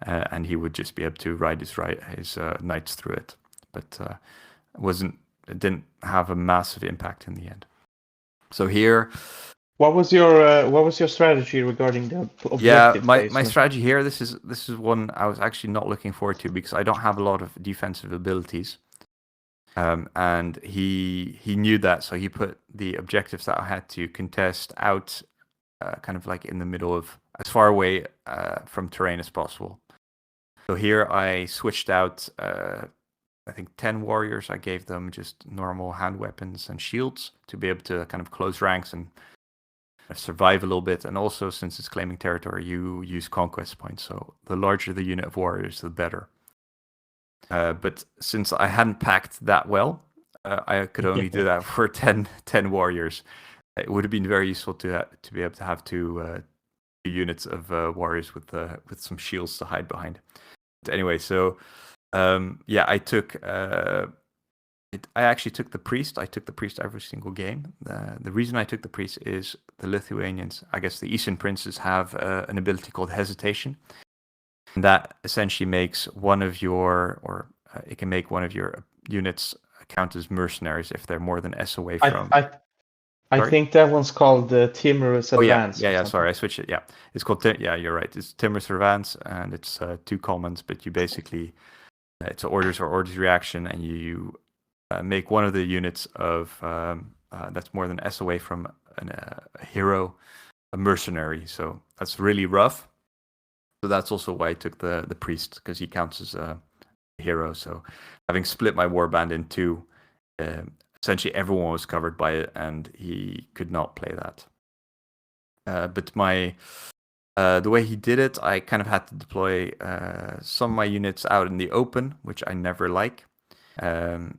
and he would just be able to ride his knights through it. But it didn't have a massive impact in the end. So here. What was your strategy regarding the objective? Yeah, my strategy here. This is one I was actually not looking forward to, because I don't have a lot of defensive abilities, and he knew that, so he put the objectives that I had to contest out, kind of like in the middle of, as far away from terrain as possible. So here I switched out, I think 10 warriors. I gave them just normal hand weapons and shields to be able to kind of close ranks and survive a little bit. And also, since it's claiming territory, you use conquest points, so the larger the unit of warriors, the better. But since I hadn't packed that well, I could only do that for 10 warriors. It would have been very useful to be able to have two units of warriors with some shields to hide behind. But anyway, so yeah, I actually took the priest. I took the priest every single game. The reason I took the priest is the Lithuanians, I guess the Eastern princes, have an ability called hesitation. And that essentially makes one of your, it can make one of your units count as mercenaries if they're more than S away from. I think that one's called the Timorous Advance. Yeah. Sorry, I switched it. Yeah, it's called. Yeah, you're right. It's Timorous Advance, and it's 2 commons. But you basically, it's an orders or orders reaction, and you make one of the units of that's more than S away from a hero, a mercenary. So that's really rough. So that's also why I took the priest, because he counts as a hero. So having split my warband in 2, essentially everyone was covered by it, and he could not play that. But the way he did it, I kind of had to deploy some of my units out in the open, which I never like. And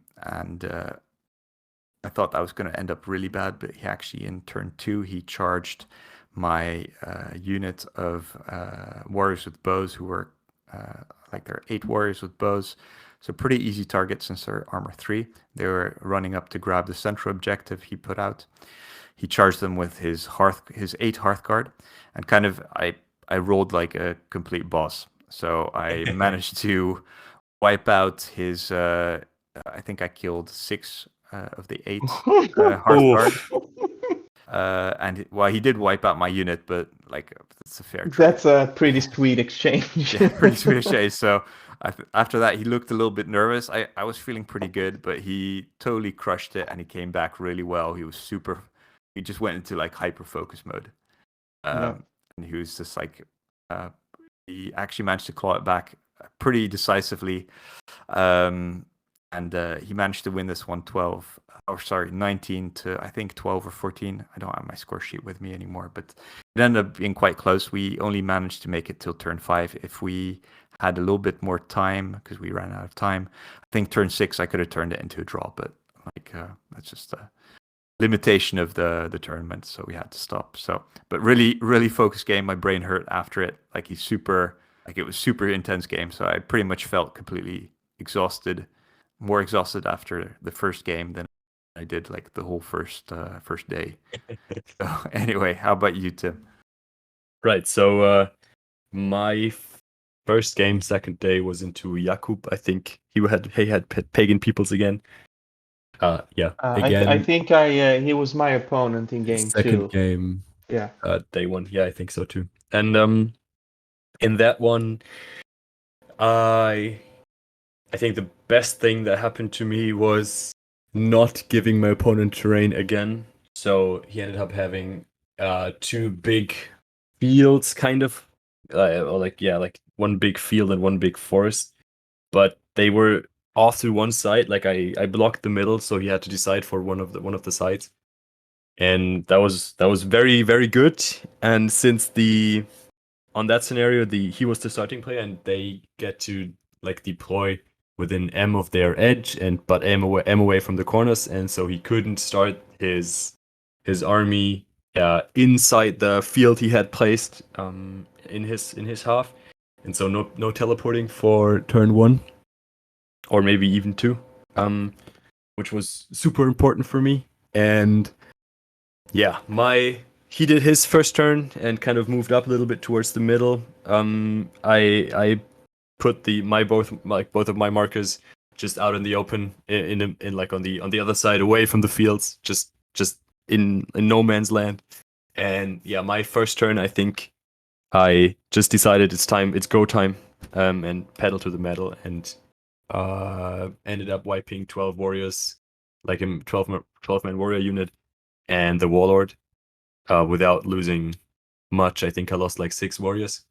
I thought that was going to end up really bad, but he actually, in turn 2, he charged my unit of warriors with bows, who were like, there are 8 warriors with bows, so pretty easy target since they're armor 3. They were running up to grab the central objective he put out. he charged them with his 8 Hearthguard, and kind of I rolled like a complete boss. So I managed to wipe out his. I think I killed 6 of the 8 Hearthguard. And he did wipe out my unit, but like that's a fair trade. That's a pretty sweet exchange. Yeah, pretty sweet exchange. So after that, he looked a little bit nervous. I was feeling pretty good, but he totally crushed it, and he came back really well. He was super. He just went into like hyper focus mode, and he was just like, he actually managed to claw it back pretty decisively, and he managed to win this 112. Or sorry, 19 to I think 12 or 14. I don't have my score sheet with me anymore, but it ended up being quite close. We only managed to make it till turn 5. If we had a little bit more time, because we ran out of time, I think turn 6 I could have turned it into a draw, but like that's just a limitation of the tournament, so we had to stop. So, but really focused game. My brain hurt after it. Like it was super intense game. So I pretty much felt completely exhausted, more exhausted after the first game than I did like the whole first day. So anyway, how about you, Tim? Right. So my first game, second day was into Jakub. I think he had pagan peoples again. Yeah. Again. I think he was my opponent in game 2. Second game. Yeah. Day 1. Yeah, I think so too. And in that one, I think the best thing that happened to me was not giving my opponent terrain again. So he ended up having 2 big fields, kind of, or like one big field and one big forest. But they were off to one side. Like I blocked the middle, so he had to decide for one of the sides. And that was very, very good. And since on that scenario, he was the starting player, and they get to like deploy within M of their edge, but M away from the corners, and so he couldn't start his army inside the field he had placed in his half, and so no teleporting for turn 1, or maybe even 2, which was super important for me. And yeah, he did his first turn and kind of moved up a little bit towards the middle. I put both of my markers just out in the open, in like on the other side, away from the fields, just in no man's land. And yeah, my first turn, I think I just decided it's go time, and pedal to the metal, and ended up wiping 12 warriors, like a 12-man warrior unit, and the warlord, without losing much. I think I lost like 6 warriors,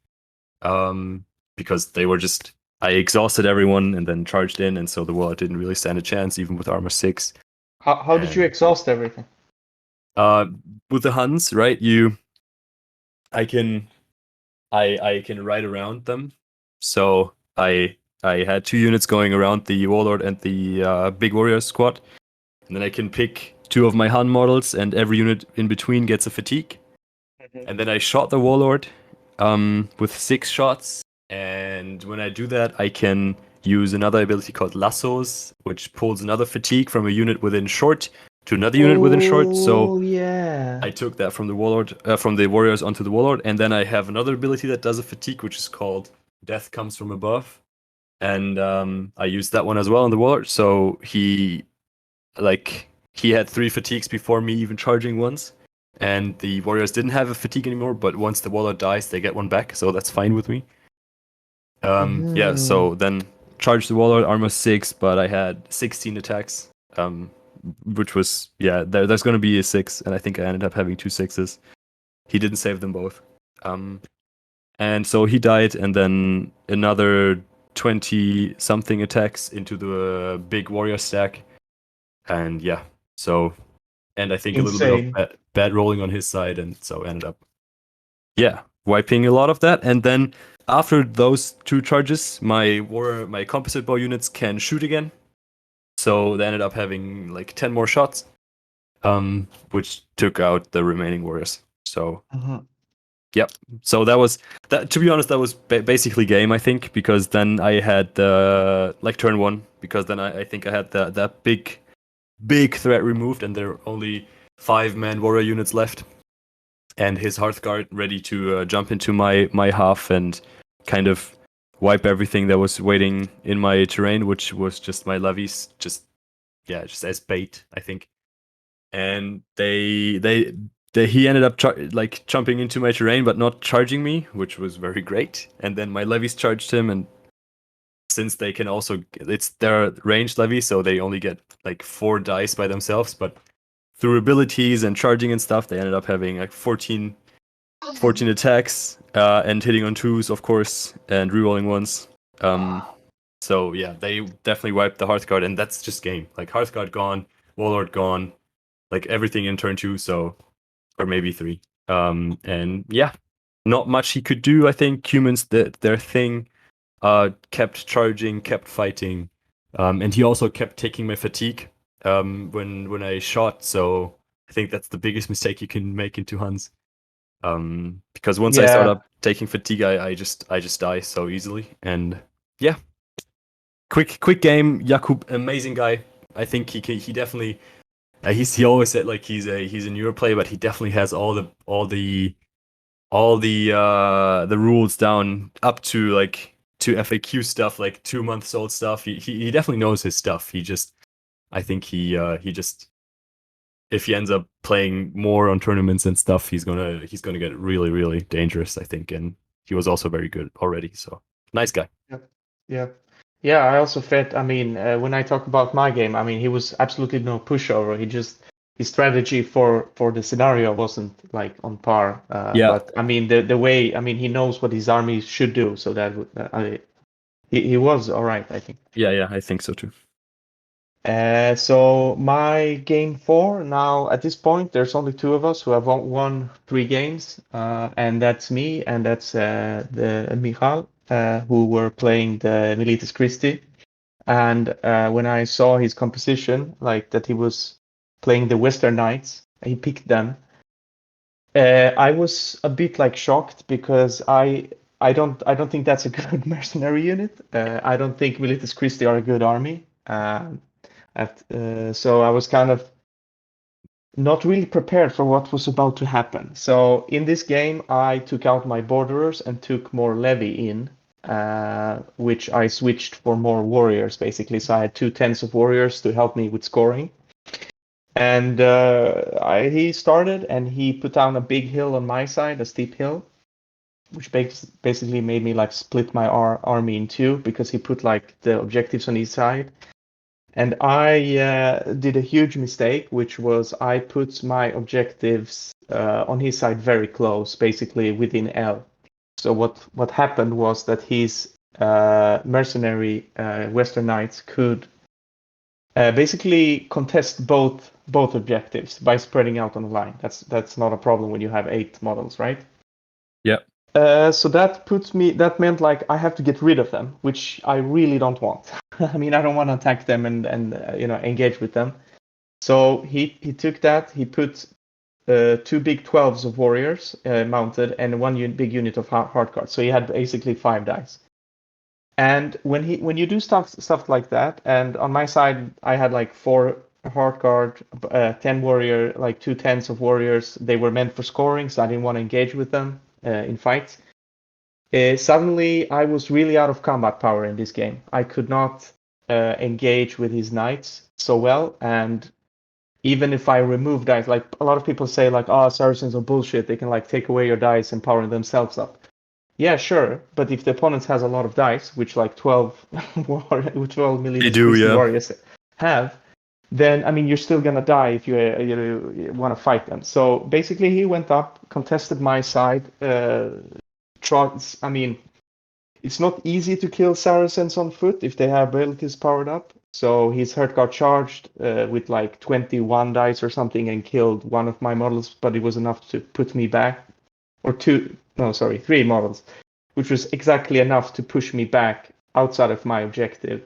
because they were just, I exhausted everyone and then charged in, and so the warlord didn't really stand a chance, even with armor 6. How did you exhaust everything? With the Huns, right? I can ride around them. So I had 2 units going around the warlord and the big warrior squad, and then I can pick 2 of my Hun models, and every unit in between gets a fatigue. And then I shot the warlord with 6 shots, and when I do that, I can use another ability called lassos, which pulls another fatigue from a unit within short to another unit within short. So yeah, I took that from the warlord, from the warriors onto the warlord, and then I have another ability that does a fatigue, which is called Death Comes From Above, and I used that one as well on the warlord. So he had 3 fatigues before me even charging once, and the warriors didn't have a fatigue anymore. But once the warlord dies, they get one back, so that's fine with me. Yeah. So then charged the warlord, armor 6, but I had 16 attacks. Which was, yeah, there's going to be a 6, and I think I ended up having 2 6s. He didn't save them both. And so he died, and then another 20-something attacks into the big warrior stack. And yeah, so, and I think Insane. a little bit of bad rolling on his side, and so ended up, yeah, wiping a lot of that. And then after those 2 charges, my composite bow units can shoot again. So they ended up having like 10 more shots, which took out the remaining warriors. So, yep. So that was that. To be honest, that was basically game, I think, because then I had turn 1, because then I think I had that big threat removed, and there only 5-man warrior units left, and his Hearthguard ready to jump into my half and kind of wipe everything that was waiting in my terrain, which was just my levies, just as bait, I think. And he ended up jumping into my terrain, but not charging me, which was very great. And then my levies charged him, and since they can also, it's their ranged levies, so they only get like 4 dice by themselves, but through abilities and charging and stuff, they ended up having like 14 attacks, and hitting on 2s, of course, and rerolling 1s. So yeah, they definitely wiped the Hearthguard, and that's just game. Like Hearthguard gone, Warlord gone, like everything in turn 2, so, or maybe 3. And yeah, not much he could do. I think humans, their thing, kept charging, kept fighting, and he also kept taking my fatigue when I shot. So I think that's the biggest mistake you can make in 2 Huns. Because once I start up taking fatigue, I just die so easily. And yeah, quick game. Jakub, amazing guy. I think he definitely. He always said like he's a newer player, but he definitely has all the rules down up to like to FAQ stuff, like 2 months old stuff. He definitely knows his stuff. I think he just, if he ends up playing more on tournaments and stuff, he's gonna get really, really dangerous, I think. And he was also very good already. So nice guy. Yeah. I also felt. I mean, when I talk about my game, I mean, he was absolutely no pushover. His strategy for the scenario wasn't like on par. But I mean, the way, I mean, he knows what his army should do. So that he was all right, I think. Yeah, I think so too. So my game 4 now, at this point, there's only 2 of us who have won 3 games, and that's me and that's the Michal, who were playing the Militis Christi. And when I saw his composition, like that he was playing the Western Knights, he picked them. I was a bit like shocked because I don't think that's a good mercenary unit. I don't think Militis Christi are a good army. So I was kind of not really prepared for what was about to happen. So in this game, I took out my borderers and took more levy in, which I switched for more warriors, basically. So I had 2 tens of warriors to help me with scoring. And he started, and he put down a big hill on my side, a steep hill, which basically made me like split my army in 2 because he put like the objectives on his side. And I did a huge mistake, which was I put my objectives on his side very close, basically within L. So what happened was that his mercenary Western Knights could basically contest both objectives by spreading out on the line. That's not a problem when you have 8 models, right? Yeah. So that meant like I have to get rid of them, which I really don't want. I mean, I don't want to attack them and engage with them. So he took that. He put 2 big 12s of warriors mounted and 1 big unit of hard cards. So he had basically 5 dice. And when you do stuff like that, and on my side I had like 4 hard card, 10 warrior, like 2 tens of warriors. They were meant for scoring, so I didn't want to engage with them in fights. Suddenly I was really out of combat power in this game. I could not engage with his knights so well, and even if I remove dice, like a lot of people say like, oh, Saracens are bullshit, they can like take away your dice and power themselves up. Yeah, sure, but if the opponent has a lot of dice, which like 12 Militis warriors have, then I mean you're still gonna die if you want to fight them. So basically, he went up, contested my side. I mean, it's not easy to kill Saracens on foot if they have abilities powered up. So his Hearthguard charged with like 21 dice or something and killed 1 of my models, but it was enough to put me back, or 3 models, which was exactly enough to push me back outside of my objective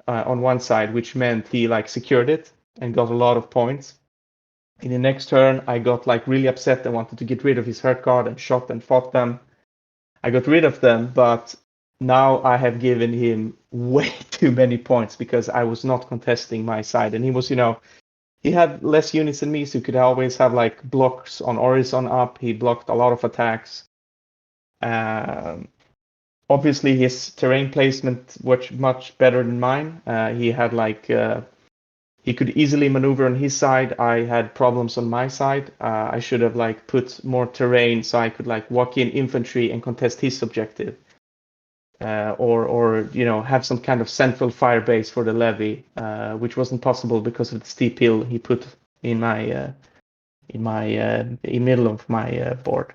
on one side, which meant he like secured it and got a lot of points. In the next turn, I got like really upset and wanted to get rid of his Hearthguard and shot and fought them. I got rid of them, but now I have given him way too many points because I was not contesting my side, and he was, he had less units than me, so he could always have like blocks on Orison up. He blocked a lot of attacks. Obviously, his terrain placement was much better than mine. He had like he could easily maneuver on his side. I had problems on my side. I should have like put more terrain so I could like walk in infantry and contest his objective, or have some kind of central fire base for the levy, which wasn't possible because of the steep hill he put in middle of my board.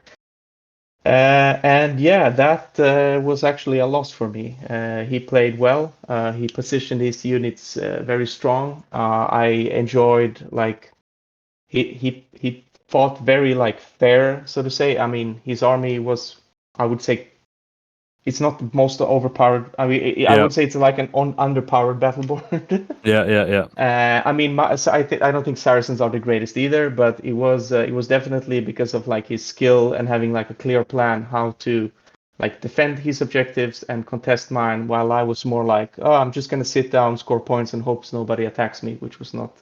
And yeah, that was actually a loss for me. He played well. He positioned his units very strong. I enjoyed like he fought very like fair, so to say. I mean, his army was, I would say, it's not the most overpowered. I mean, I would say it's like an underpowered battle board. Yeah. I mean, I don't think Saracens are the greatest either, but it was definitely because of like his skill and having like a clear plan how to like defend his objectives and contest mine, while I was more like, oh, I'm just gonna sit down, score points, and hopes nobody attacks me, which was not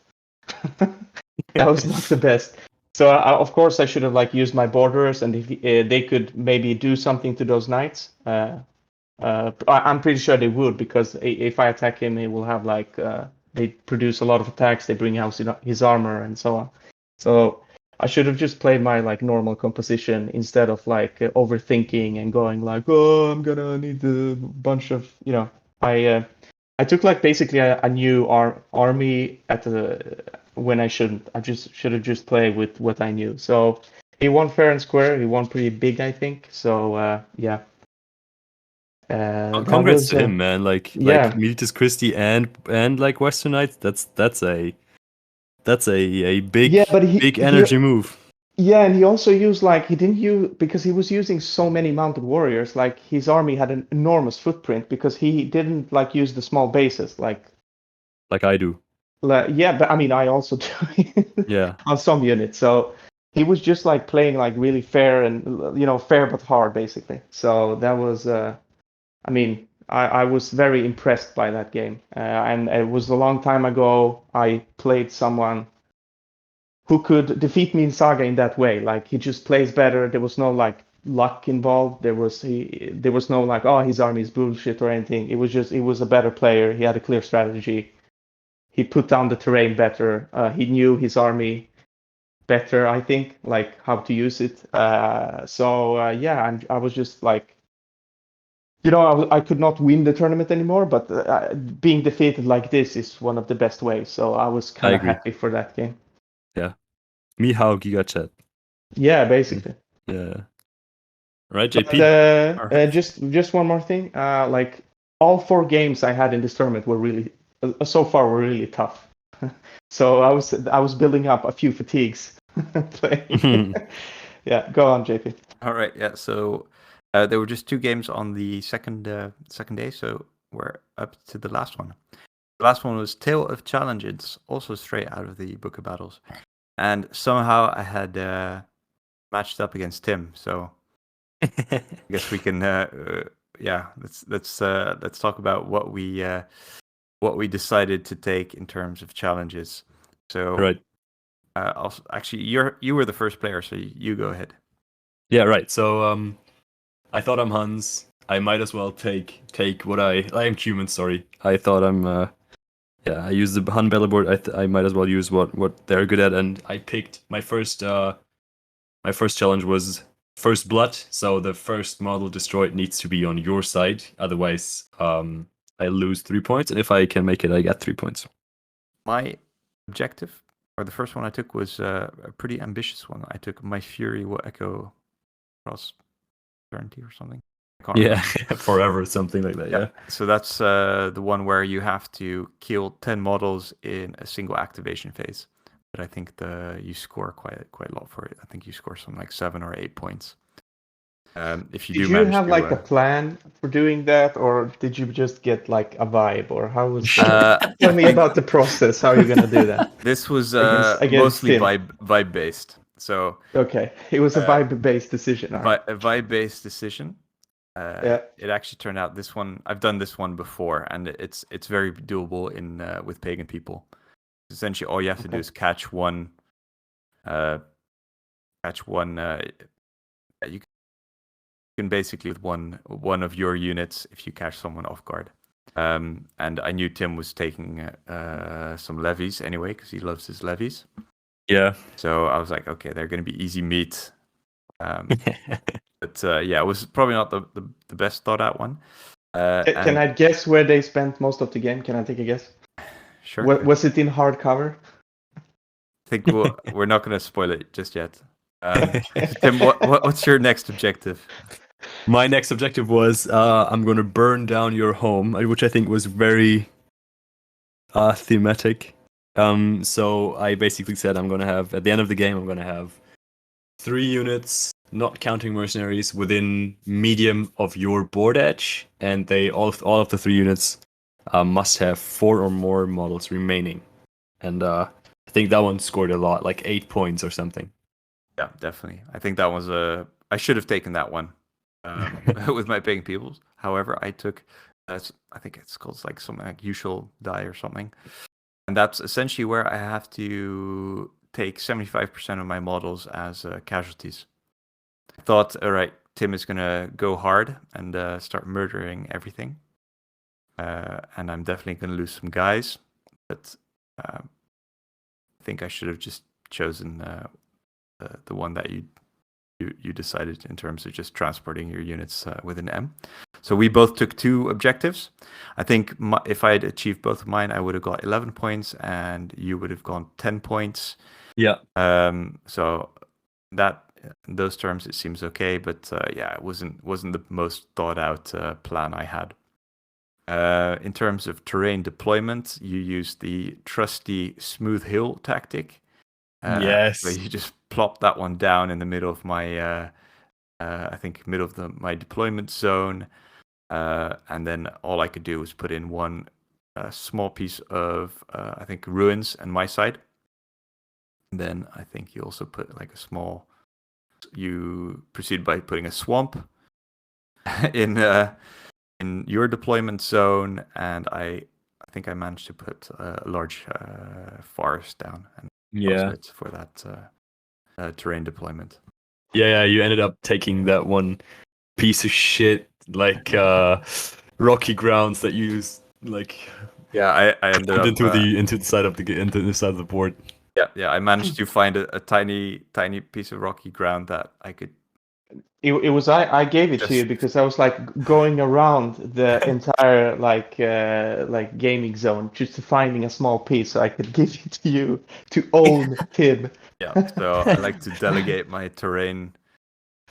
that was not the best. So of course I should have like used my borderers, and if they could maybe do something to those knights. I'm pretty sure they would, because if I attack him, he will have like they produce a lot of attacks. They bring out his armor and so on. So I should have just played my like normal composition instead of like overthinking and going like, oh, I'm gonna need a bunch of I took like basically a new army at the when I shouldn't. I just should have just played with what I knew. So he won fair and square. He won pretty big, I think. So yeah. Congrats to him, man. Like Militis Christi and like Western Knights. That's a big big energy move. Yeah, and he also used like he didn't use because he was using so many mounted warriors. Like his army had an enormous footprint because he didn't like use the small bases like I do. Yeah, but I mean I also do. Yeah. On some units. So he was just like playing like really fair and fair but hard basically. So that was I mean, I was very impressed by that game. And it was a long time ago I played someone who could defeat me in Saga in that way. Like he just plays better. There was no like luck involved. There was no like, oh, his army is bullshit or anything. It was a better player. He had a clear strategy. He put down the terrain better. He knew his army better, I think, like how to use it. Yeah, and I was just like, I could not win the tournament anymore, but being defeated like this is one of the best ways. So I was kind of happy for that game. Yeah. Mihao Giga Chat. Yeah, basically. Yeah. Right, JP? But, just one more thing. Like all 4 games I had in this tournament were really tough. So I was building up a few fatigues playing. Yeah, go on, JP. All right, yeah. So there were just 2 games on the second day, so we're up to the last one. The last one was Tale of Challenges, also straight out of the Book of Battles, and somehow I had matched up against Tim. So I guess we can, let's talk about what we decided to take in terms of challenges. So right. Actually, you were the first player, so you go ahead. Yeah, right. So I thought I'm Hans. I might as well take what I am Cumin. Sorry, I thought I'm. I used the Hun battle board. I might as well use what they're good at, and I picked my first challenge was First Blood. So the first model destroyed needs to be on your side. Otherwise, I lose 3 points, and if I can make it, I get 3 points. My objective, or the first one I took, was a pretty ambitious one. I took My Fury will echo across eternity or something. Yeah, forever, something like that. Yeah. So that's the one where you have to kill 10 models in a single activation phase. But I think you score quite a lot for it. I think you score something like 7 or 8 points. If you did you have like a plan for doing that, or did you just get like a vibe, or how was tell me about the process, how are you gonna do that? This was mostly vibe based. So okay, it was a vibe based decision. A vibe based decision. It actually turned out this one, I've done this one before, and it's very doable with pagan people. Essentially, all you have to do is catch one. You can basically with one of your units if you catch someone off guard. And I knew Tim was taking some levies anyway because he loves his levies. Yeah. So I was like, okay, they're going to be easy meat. But yeah, it was probably not the best thought out one. Can I guess where they spent most of the game? Can I take a guess? Sure. Was it in hardcover? I think we're not going to spoil it just yet. Tim, what's your next objective? My next objective was I'm going to burn down your home, which I think was very thematic. So I basically said I'm going to have, at the end of the game, I'm going to have 3 units, not counting mercenaries, within medium of your board edge, and they all of the 3 units must have 4 or more models remaining. And I think that one scored a lot, like 8 points or something. Yeah, definitely. I think that was I should have taken that one with my paying peoples. However, I took, I think it's called like something like usual die or something, and that's essentially where I have to take 75% of my models as casualties. I thought, all right, Tim is gonna go hard and start murdering everything, and I'm definitely gonna lose some guys, but I think I should have just chosen the one that you decided in terms of just transporting your units with an M. So we both took 2 objectives. I think if I had achieved both of mine, I would have got 11 points, and you would have gone 10 points. Yeah. So that in those terms it seems okay, but yeah, it wasn't the most thought out plan I had. In terms of terrain deployment, you used the trusty smooth hill tactic. Yes. So you just plop that one down in the middle of my, I think middle of my deployment zone, and then all I could do was put in one small piece of, I think, ruins on my side. And then I think you also put like a small. You proceed by putting a swamp in your deployment zone, and I think I managed to put a large forest down. And it for that terrain deployment. Yeah, you ended up taking that one piece of shit, like rocky grounds that you use, like. Yeah, I ended up into the side of the board. Yeah, I managed to find a tiny piece of rocky ground that I could. It was I gave it to you because I was like going around the entire like gaming zone just to finding a small piece so I could give it to you to own Tim. Yeah, so I like to delegate my terrain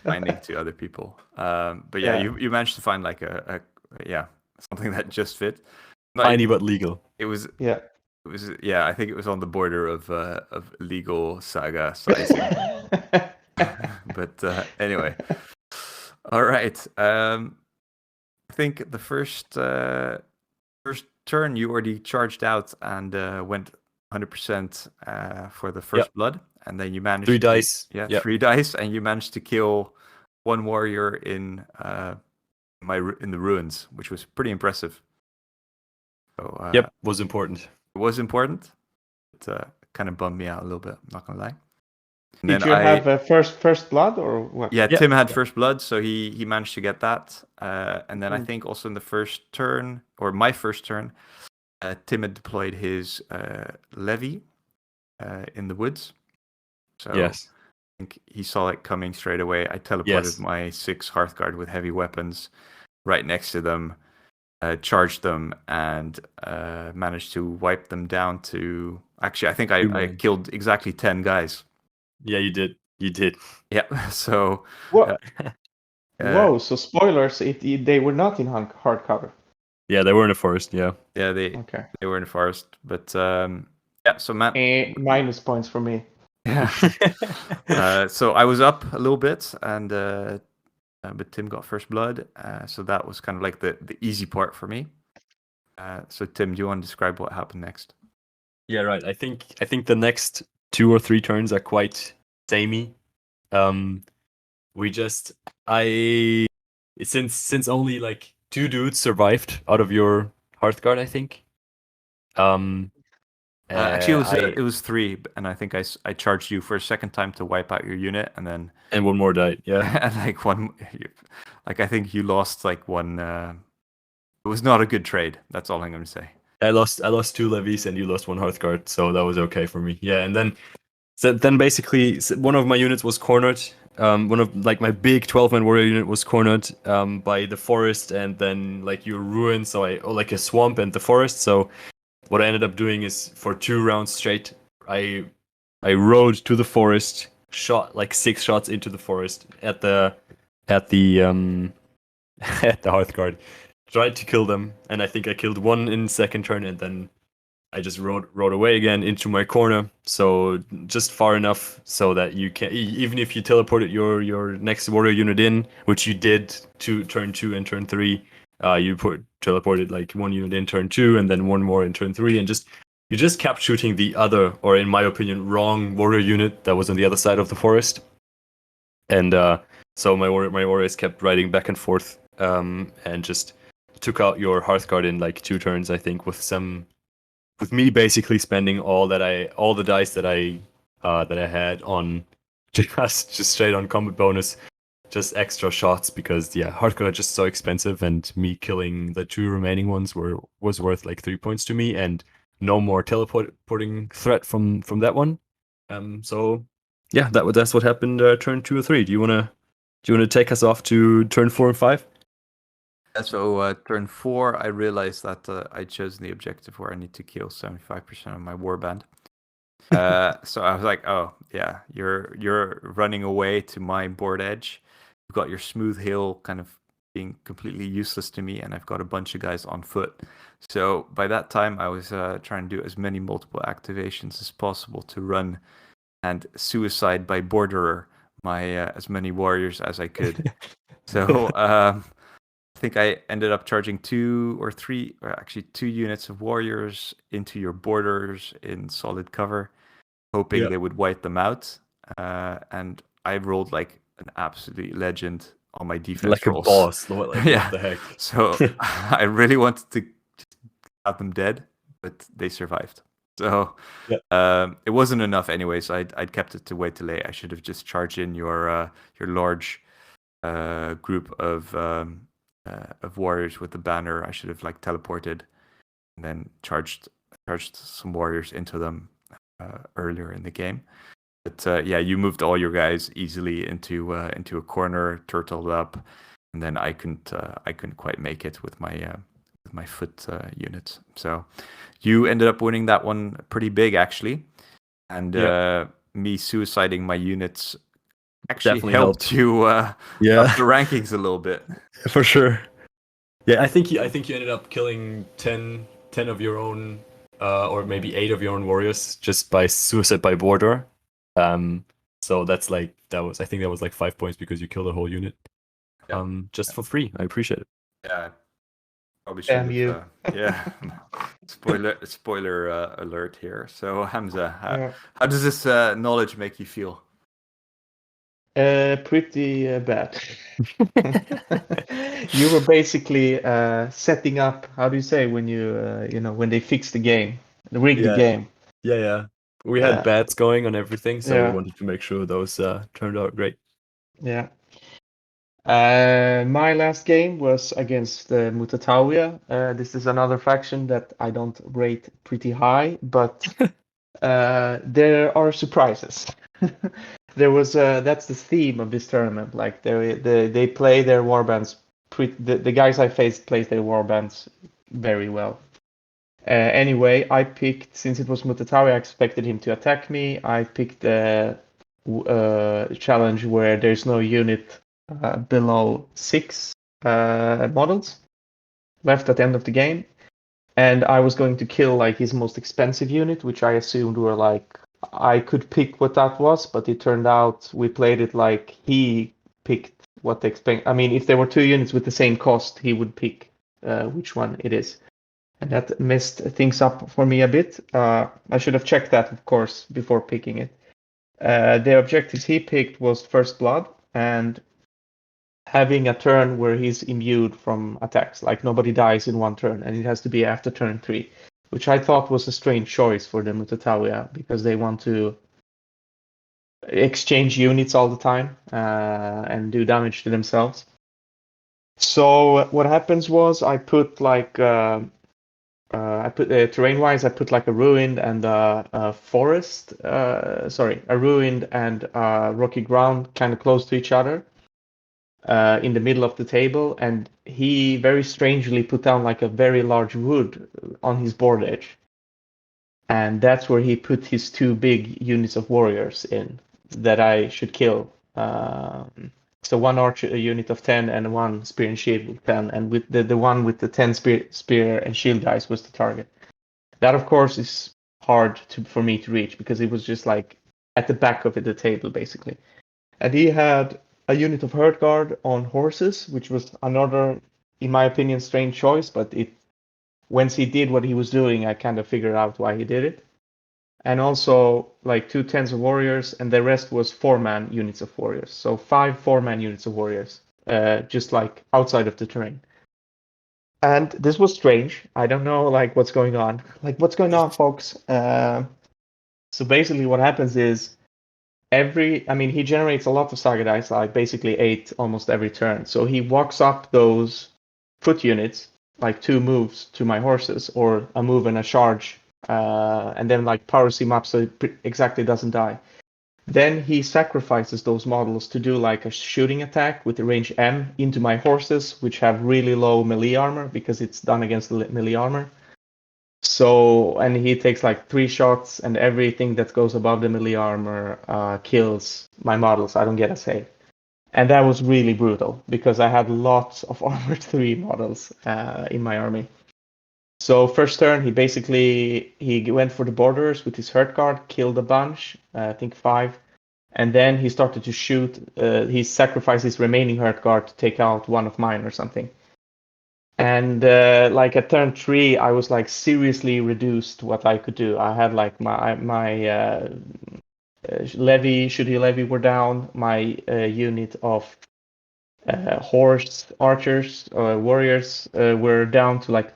finding to other people. But yeah, you managed to find like a something that just fit. Tiny but legal. It was yeah. It was I think it was on the border of legal Saga sizing. But anyway, all right. I think the first turn you already charged out and went 100% for the first blood, and then you managed 3 dice. Yeah, 3 dice, and you managed to kill 1 warrior in the ruins, which was pretty impressive. So, was important. It was important. It kind of bummed me out a little bit. I'm not gonna lie. And Did you have a first blood or what? Yeah, Tim had first blood, so he managed to get that. And then I think also in the first turn, or my first turn, Tim had deployed his levy in the woods. So yes. I think he saw it coming straight away. I teleported my 6 Hearthguard with heavy weapons right next to them. Charged them and managed to wipe them down to. Actually, I think I killed exactly 10 guys. Yeah, you did. Yeah. So. What? Whoa! So spoilers. They were not in hardcover. Yeah, they were in the forest. Yeah. Yeah, they were in the forest, but yeah. So minus points for me. Yeah. So I was up a little bit and. But Tim got first blood, so that was kind of like the easy part for me. So Tim, do you want to describe what happened next? Yeah, right. I think the next 2 or 3 turns are quite samey. Since only like 2 dudes survived out of your Hearthguard, I think. And It was 3, and I think I charged you for a second time to wipe out your unit, and then and one more died. Yeah, and I think you lost like one. It was not a good trade. That's all I'm going to say. I lost 2 levies, and you lost 1 Hearthguard, so that was okay for me. Yeah, and then basically one of my units was cornered. One of like my big 12-man warrior unit was cornered by the forest, and then like your ruin, so like a swamp and the forest. So what I ended up doing is for 2 rounds straight, I rode to the forest, shot like 6 shots into the forest at the at the Hearthguard, tried to kill them, and I think I killed 1 in second turn, and then I just rode away again into my corner. So just far enough so that you can, even if you teleported your next warrior unit in, which you did to turn 2 and turn 3, you teleported like 1 unit in turn 2 and then 1 more in turn 3, and you just kept shooting the other, or in my opinion, wrong warrior unit that was on the other side of the forest. And so my warriors kept riding back and forth, and just took out your Hearthguard in like 2 turns, I think, with me basically spending all the dice that I had on just straight on combat bonus, just extra shots, because Hearthguard are just so expensive, and me killing the 2 remaining ones was worth like 3 points to me, and no more teleporting threat from that one. So yeah, that's what happened turn 2 or 3. Do you wanna take us off to turn 4 and 5? So turn 4, I realized that I chose the objective where I need to kill 75% of my warband. So I was like, oh yeah, you're running away to my board edge. You've got your smooth hill kind of being completely useless to me, and I've got a bunch of guys on foot. So by that time, I was trying to do as many multiple activations as possible to run and suicide by borderer my as many warriors as I could. So I think I ended up charging 2 or 3, or actually 2 units of warriors into your borders in solid cover, hoping they would wipe them out. And I rolled like an absolute legend on my defense like rolls. A boss. Like, yeah. What the heck? So I really wanted to have them dead, but they survived. So it wasn't enough anyway, so I'd kept it to way too late. I should have just charged in your large group of warriors with the banner. I should have like teleported and then charged some warriors into them earlier in the game. But you moved all your guys easily into a corner, turtled up, and then I couldn't quite make it with my foot units. So you ended up winning that one pretty big, actually, and me suiciding my units actually definitely helped you up the rankings a little bit. For sure. Yeah, I think you ended up killing 10 of your own, or maybe 8 of your own warriors just by suicide by border. So that's like I think that was like 5 points because you killed a whole unit. Just for free. I appreciate it. Yeah. Probably should have. Yeah. Spoiler alert here. So Hamza, how does this knowledge make you feel? Pretty bad. You were basically setting up. How do you say when you when they fix the game, rig the game? Yeah. We had bets going on everything, so we wanted to make sure those turned out great. Yeah. My last game was against Mutatauia. This is another faction that I don't rate pretty high, but there are surprises. There was that's the theme of this tournament. Like they play their warbands. The guys I faced played their warbands very well. Anyway, I picked, since it was Mutatauia, I expected him to attack me. I picked a challenge where there's no unit below 6 models left at the end of the game, and I was going to kill like his most expensive unit, which I assumed were like, I could pick what that was, but it turned out we played it like he picked what they expect. I mean, if there were 2 units with the same cost, he would pick which one it is, and that messed things up for me a bit. I should have checked that, of course, before picking it. The objectives he picked was First Blood and having a turn where he's immune from attacks, like nobody dies in one turn, and it has to be after turn 3. which I thought was a strange choice for the Mutatalia because they want to exchange units all the time and do damage to themselves. So what happens was I put like terrain-wise, I put like a ruined and a forest. A ruined and rocky ground, kind of close to each other, in the middle of the table. And he very strangely put down like a very large wood on his board edge, and that's where he put his 2 big units of warriors in that I should kill. So 1 archer unit of 10 and 1 spear and shield with 10, and with the one with the 10 spear and shield guys was the target. That of course is hard for me to reach because it was just like at the back of the table basically. And he had a unit of herd guard on horses, which was another, in my opinion, strange choice, but once he did what he was doing, I kind of figured out why he did it. And also like 2 tens of warriors, and the rest was 4-man units of warriors. So 5 4-man units of warriors, just like outside of the terrain. And this was strange. I don't know like what's going on. Like, what's going on, folks? So basically what happens is he generates a lot of Saga dice, like basically 8 almost every turn. So he walks up those foot units, like 2 moves to my horses, or a move and a charge, and then like powers him up so it exactly doesn't die. Then he sacrifices those models to do like a shooting attack with the range M into my horses, which have really low melee armor because it's done against the melee armor. So, and he takes like 3 shots, and everything that goes above the melee armor kills my models. I don't get a save. And that was really brutal because I had lots of armor 3 models in my army. So first turn, he went for the borders with his herd guard, killed a bunch, I think 5. And then he started to shoot. He sacrificed his remaining herd guard to take out 1 of mine or something. And like at turn 3, I was like seriously reduced what I could do. I had like my levy, shooty levy were down. My unit of horse archers, warriors were down to like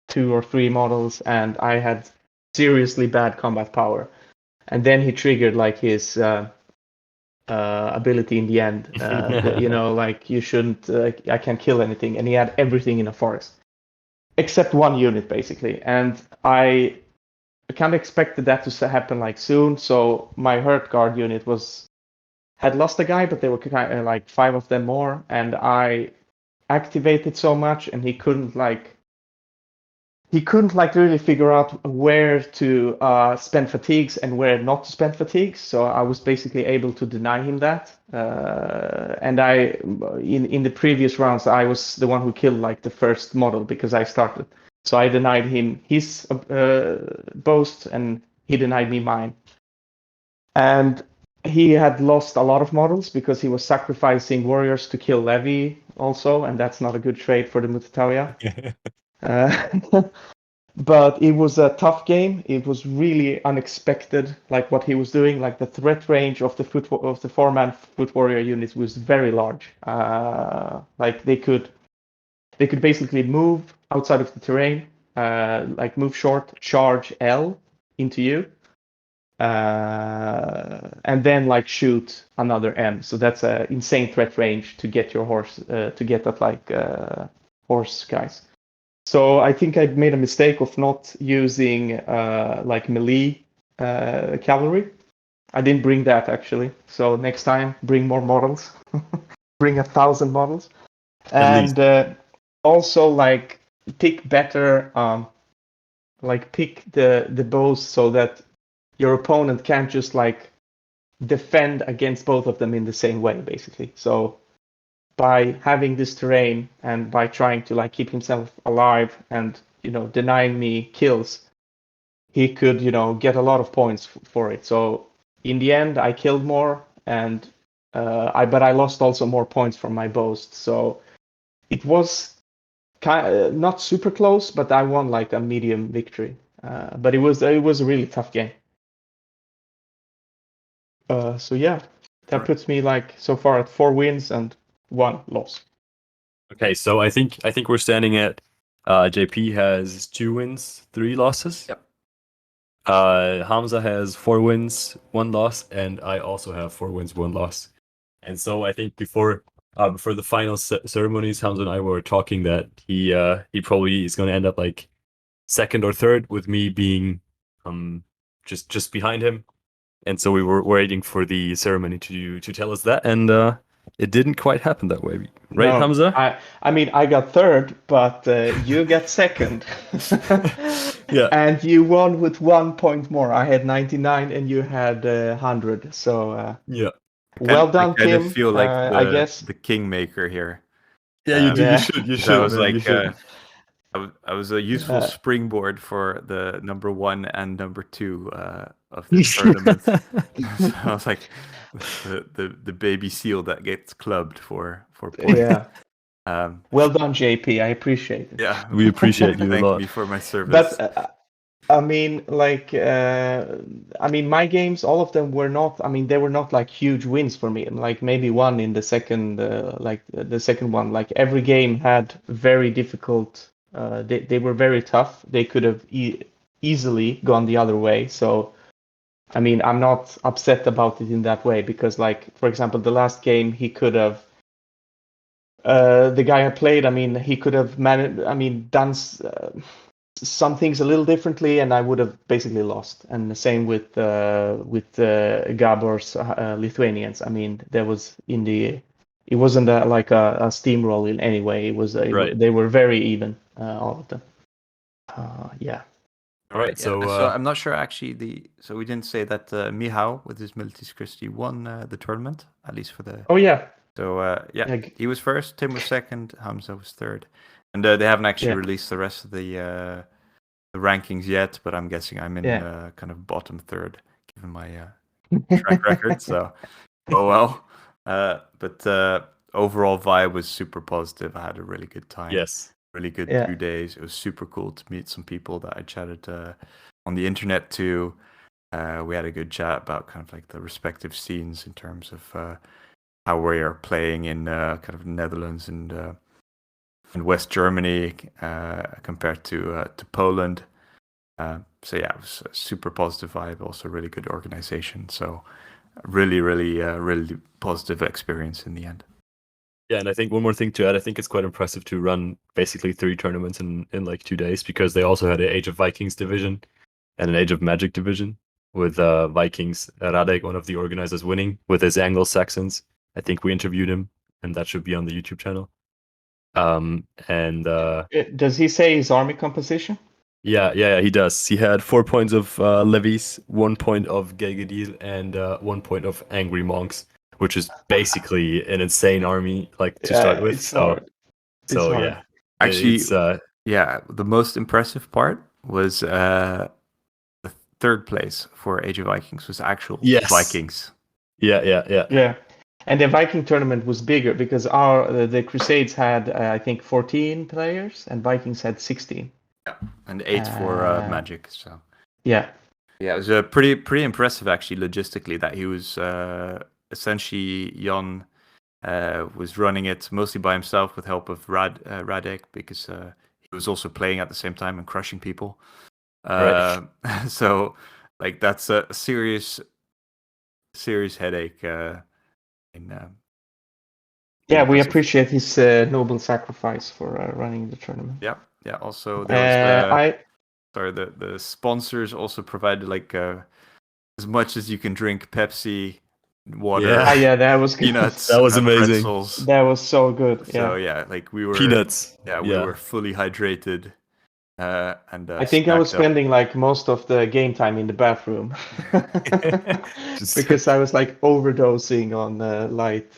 2 or 3 models, and I had seriously bad combat power. And then he triggered like his ability in the end. Like you shouldn't. I can't kill anything, and he had everything in a forest, except 1 unit basically. And I kind of expected that to happen like soon. So my herd guard unit had lost a guy, but there were kind of like 5 of them more, and I activated so much, and he couldn't really figure out where to spend fatigues and where not to spend fatigues. So I was basically able to deny him that. And in the previous rounds, I was the one who killed like the first model because I started. So I denied him his boast, and he denied me mine. And he had lost a lot of models because he was sacrificing warriors to kill Levi also, and that's not a good trade for the Mutatalia. But it was a tough game. It was really unexpected, like what he was doing. Like the threat range of the 4-man foot warrior units was very large. Like they could basically move outside of the terrain, like move short, charge L into you, and then like shoot another M. So that's an insane threat range to get your horse, to get that like horse guys. So I think I made a mistake of not using like melee cavalry. I didn't bring that actually. So next time, bring more models. Bring 1,000 models. And also like pick better, pick the bows so that your opponent can't just like defend against both of them in the same way, basically. So by having this terrain and by trying to like keep himself alive and denying me kills, he could get a lot of points for it. So in the end, I killed more, and I lost also more points from my boast. So it was not super close, but I won like a medium victory. But it was a really tough game. So yeah, that puts me like so far at 4 wins and 1 loss. Okay, so I think we're standing at JP has 2 wins, 3 losses. Yep. Hamza has 4 wins, 1 loss, and I also have 4 wins, 1 loss. And so I think before the final ceremonies, Hamza and I were talking that he probably is going to end up like second or third, with me being just behind him. And so we were waiting for the ceremony to tell us that, and it didn't quite happen that way, right, No, Hamza? I mean, I got third, but you got second. Yeah. And you won with 1 point more. I had 99 and you had 100. So Yeah. well done, I kind of Tim. feel like I guess. the kingmaker here. Yeah, you do. Yeah. You 'Cause should, I was man. You like, should. I was a useful Uh, springboard for the number 1 and number 2 of the tournament. So I was like the baby seal that gets clubbed for points. Yeah. Um, Well done, JP. I appreciate it. yeah, We appreciate you a thank lot. me for my service. But I mean, like, I mean, my games, all of them were not. I mean, they were not like huge wins for me. Like maybe one in the second, like the second one. Like every game had very difficult. They were very tough. They could have easily gone the other way. So, I mean, I'm not upset about it in that way because, like, for example, the last game he could have. The guy I played, I mean, he could have managed. I mean, done. Some things a little differently, and I would have basically lost. And the same with Gabor's Lithuanians. I mean, there was it wasn't like a steamroll in any way. It was Right. they were very even, all of them. Yeah. All right. Yeah, So I'm not sure actually. So we didn't say that Mihao with his Militis Christi won the tournament, at least for the. Oh yeah. So Yeah. he was first, Tim was second, Hamza was third, and they haven't actually Yeah. released the rest of the rankings yet. But I'm guessing I'm in kind of bottom third, given my track record. So, oh well. But overall vibe was super positive. I had a really good time. yes. Really good Yeah. 2 days. It was super cool to meet some people that I chatted on the internet to. We had a good chat about kind of like the respective scenes in terms of how we are playing in kind of Netherlands and West Germany compared to Poland. So yeah, it was a super positive vibe. Also, really good organization. So really, really positive experience in the end. Yeah, and I think one more thing to add, I think it's quite impressive to run basically 3 tournaments in like 2 days, because they also had an Age of Vikings division and an Age of Magic division, with Vikings, Radek, one of the organizers, winning with his Anglo-Saxons. I think we interviewed him, and that should be on the YouTube channel. And Does he say his army composition? yeah, he does. He had 4 points of levies, 1 point of Gegedil, and 1 point of Angry Monks, which is basically an insane army, like, to start with. It's hard. It's hard. Yeah. Actually, it's the most impressive part was the third place for Age of Vikings was actual Vikings. Yeah. And the Viking tournament was bigger because the Crusades had I think 14 players and Vikings had 16. Yeah, and 8 for Magic. So yeah, it was pretty impressive actually logistically that he was essentially Jan was running it mostly by himself with help of Radek, because he was also playing at the same time and crushing people. Right. So like that's a serious headache. We appreciate his noble sacrifice for running the tournament. Yeah. Also, there was the sponsors also provided like as much as you can drink Pepsi, water. Yeah, that was good. Peanuts. That was amazing. Pretzels. That was so good. So like we were peanuts. Yeah, we were fully hydrated. And I think I was spending like most of the game time in the bathroom because I was like overdosing on light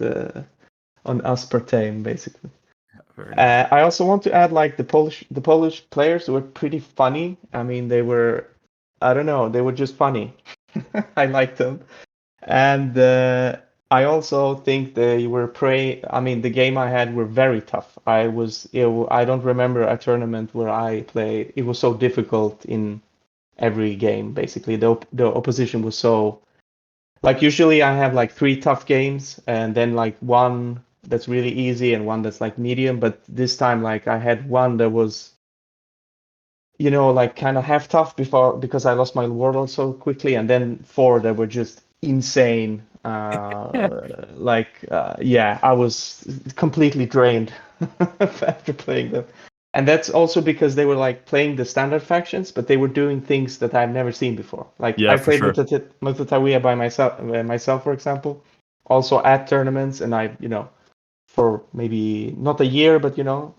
on aspartame basically. Nice. I also want to add like the Polish players were pretty funny. I mean, they were just funny. I liked them, and I also think they were I mean, the game I had were very tough. I don't remember a tournament where I played. It was so difficult in every game. Basically, the opposition was so. Like usually, I have like 3 tough games, and then like one that's really easy and one that's like medium. But this time, like I had one that was you know, like kind of half tough before because I lost my warlord so quickly, and then 4 that were just insane. Yeah, I was completely drained after playing them. And that's also because they were like playing the standard factions, but they were doing things that I've never seen before. Like Yeah, I for played sure. Mutatawiya by myself, for example, also at tournaments, and I, you know, for maybe not a year, but you know,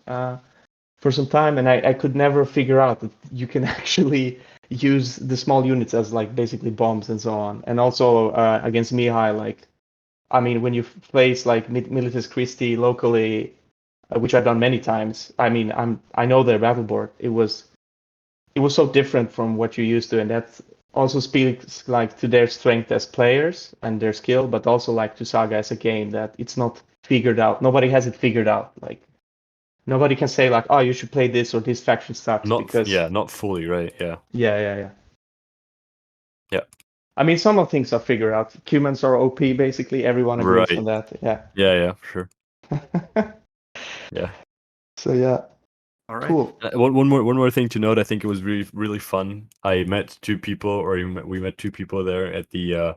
for some time, and I could never figure out that you can actually use the small units as like basically bombs and so on. And also against Mihai, like I mean, when you place like Militis Christi locally, which I've done many times. I mean, I know their battle board. It was so different from what you're used to, and that also speaks like to their strength as players and their skill, but also like to Saga as a game that it's not figured out. Nobody has it figured out. Like nobody can say like, oh, you should play this or this faction sucks because Not fully, right? Yeah. yeah. Yeah. I mean, some of things are figured out. Humans are OP, basically. Everyone agrees Right. on that. Yeah. Yeah, for sure. Yeah. So yeah. All right. Cool. One more thing to note. I think it was really fun. I met 2 people, or we met 2 people there at the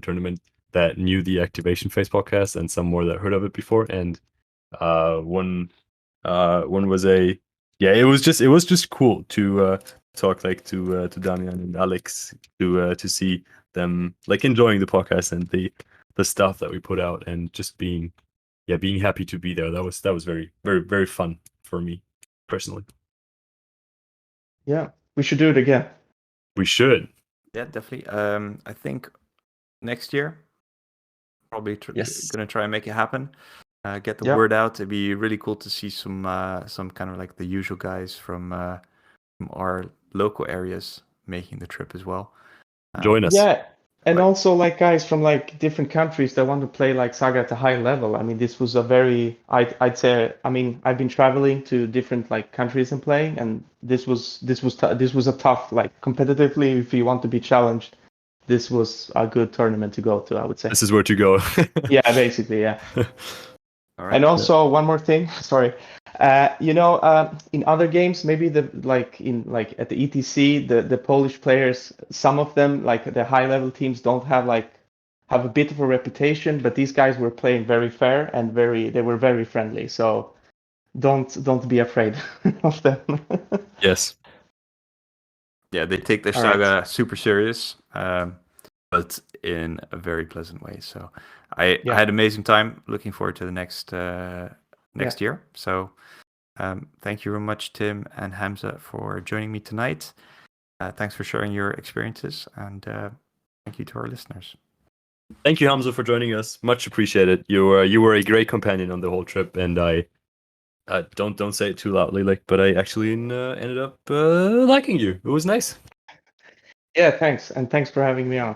tournament that knew the Activation Phase podcast, and some more that heard of it before. And one was it was just cool to talk like to Damian and Alex to see them like enjoying the podcast and the stuff that we put out, and just being happy to be there. That was very fun for me personally. Yeah, we should do it again. We should. Yeah, definitely. I think next year, probably Yes. gonna try and make it happen. Get the Yeah. word out. It'd be really cool to see some kind of like the usual guys from our local areas making the trip as well. Join us. Yeah, and Right. also like guys from like different countries that want to play like Saga at a high level. I mean, this was a very I'd say. I mean, I've been traveling to different like countries and playing, and this was a tough like competitively. If you want to be challenged, this was a good tournament to go to, I would say. This is where to go. Yeah, basically, yeah. All right. And also one more thing, sorry. You know, in other games, maybe at the ETC, the Polish players, some of them, like the high level teams, don't have a bit of a reputation, but these guys were playing very fair and they were very friendly. So don't be afraid of them. Yes. Yeah, they take their All right. Saga super serious, but in a very pleasant way. So I had amazing time. Looking forward to the next year. So thank you very much, Tim and Hamza, for joining me tonight. Thanks for sharing your experiences, and thank you to our listeners. Thank you, Hamza, for joining us. Much appreciated. You were a great companion on the whole trip, and I don't say it too loudly, but I actually ended up liking you. It was nice. Yeah, thanks, and thanks for having me on.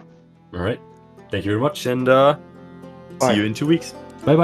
All right, thank you very much, and Bye. see you in 2 weeks. Bye.